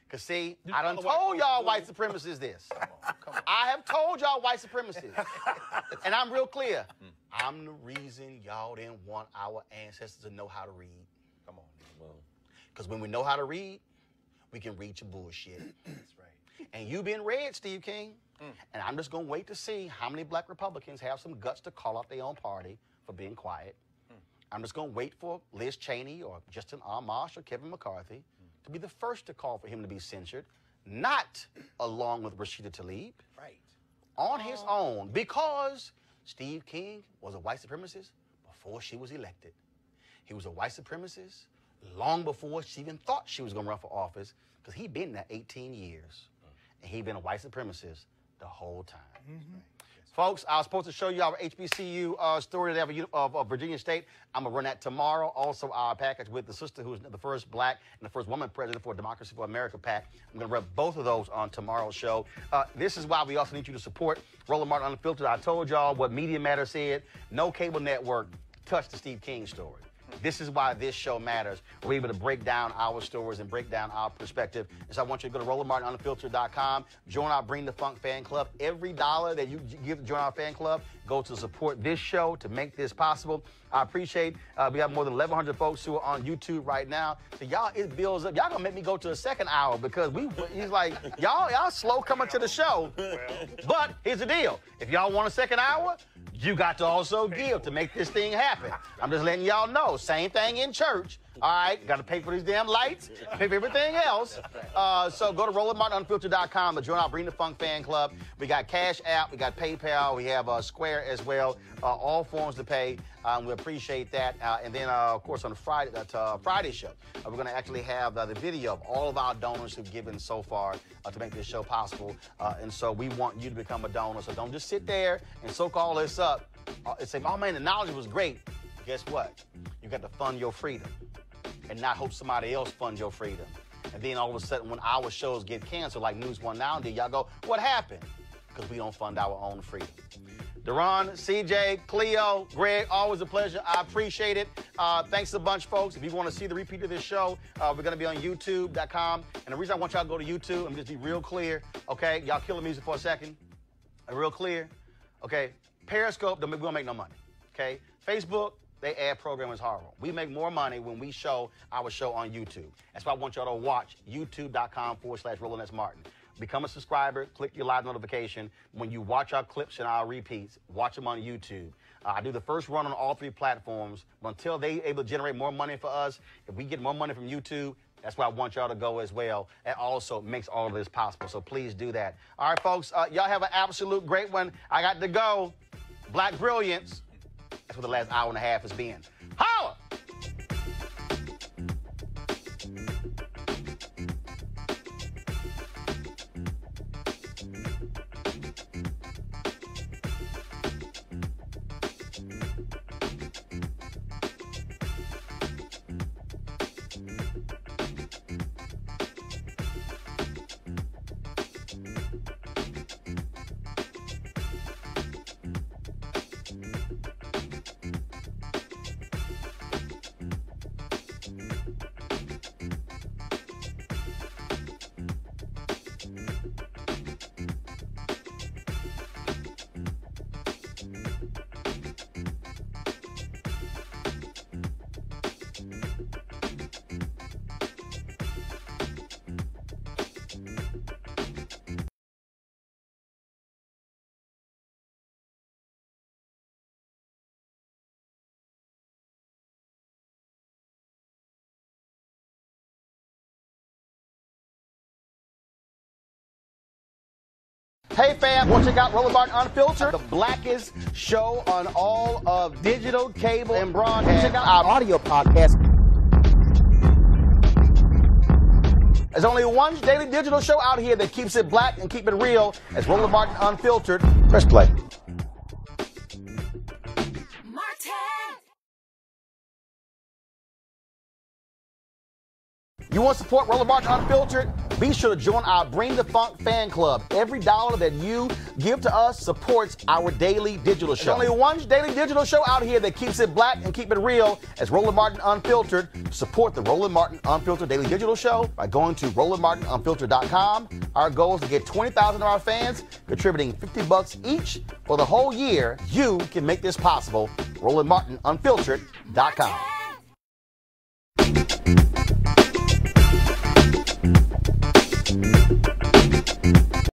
Because, see, I done told y'all white supremacists this. Come on. I have told y'all white supremacists. And I'm real clear. I'm the reason y'all didn't want our ancestors to know how to read. Come on. Because when we know how to read, we can read your bullshit. That's right. And you been read, Steve King. And I'm just going to wait to see how many black Republicans have some guts to call out their own party for being quiet. I'm just going to wait for Liz Cheney or Justin Amash or Kevin McCarthy to be the first to call for him to be censured, not along with Rashida Tlaib. Right. On his own, because Steve King was a white supremacist before she was elected. He was a white supremacist long before she even thought she was going to run for office, because he'd been there 18 years. And he'd been a white supremacist the whole time. Folks, I was supposed to show you our HBCU story of Virginia State. I'm going to run that tomorrow. Also, our package with the sister who's the first black and the first woman president for Democracy for America PAC. I'm going to run both of those on tomorrow's show. This is why we also need you to support Roland Martin Unfiltered. I told y'all what Media Matter said. No cable network touched the Steve King story. This is why this show matters. We're able to break down our stories and break down our perspective. And so I want you to go to RolandMartinUnfiltered.com, join our Bring the Funk fan club. Every dollar that you give to join our fan club goes to support this show, to make this possible. I appreciate we have more than 1,100 folks who are on YouTube right now. So y'all, it builds up. Y'all gonna make me go to a second hour because he's like, y'all slow coming to the show. But here's the deal. If y'all want a second hour, you got to also give to make this thing happen. I'm just letting y'all know. Same thing in church. All right, got to pay for these damn lights, pay for everything else. So go to RolandMartinUnfiltered.com to join our Bring the Funk fan club. We got Cash App, we got PayPal, we have Square as well. All forms to pay. We appreciate that. And then, of course, on the Friday show, we're going to actually have the video of all of our donors who've given so far to make this show possible. And so we want you to become a donor. So don't just sit there and soak all this up and say, oh, man, the knowledge was great. Guess what? You got to fund your freedom and not hope somebody else funds your freedom. And then all of a sudden when our shows get canceled, like News One Now did, y'all go, what happened? Because we don't fund our own freedom. Deron, CJ, Cleo, Greg, always a pleasure. I appreciate it. Thanks a bunch, folks. If you want to see the repeat of this show, we're going to be on YouTube.com. And the reason I want y'all to go to YouTube, let me just be real clear, okay? Y'all kill the music for a second. Real clear, okay? Periscope, we don't make no money, okay? Facebook, they ad program is horrible. We make more money when we show our show on YouTube. That's why I want y'all to watch youtube.com/Roland S. Martin. Become a subscriber, click your live notification. When you watch our clips and our repeats, watch them on YouTube. I do the first run on all 3 platforms. But until they're able to generate more money for us, if we get more money from YouTube, That's where I want y'all to go as well. And also makes all of this possible. So please do that. All right, folks, y'all have an absolute great one. I got to go. Black Brilliance. That's what the last hour and a half has been. Holla! Hey fam, want to check out Roland Martin Unfiltered, the blackest show on all of digital, cable, and broadcast. Check out our audio podcast. There's only one daily digital show out here that keeps it black and keep it real. It's Roland Martin Unfiltered. Press play. You want to support Roland Martin Unfiltered? Be sure to join our Bring the Funk fan club. Every dollar that you give to us supports our daily digital show. There's only one daily digital show out here that keeps it black and keep it real. It's Roland Martin Unfiltered. Support the Roland Martin Unfiltered daily digital show by going to RolandMartinUnfiltered.com. Our goal is to get 20,000 of our fans contributing $50 each for the whole year. You can make this possible. RolandMartinUnfiltered.com.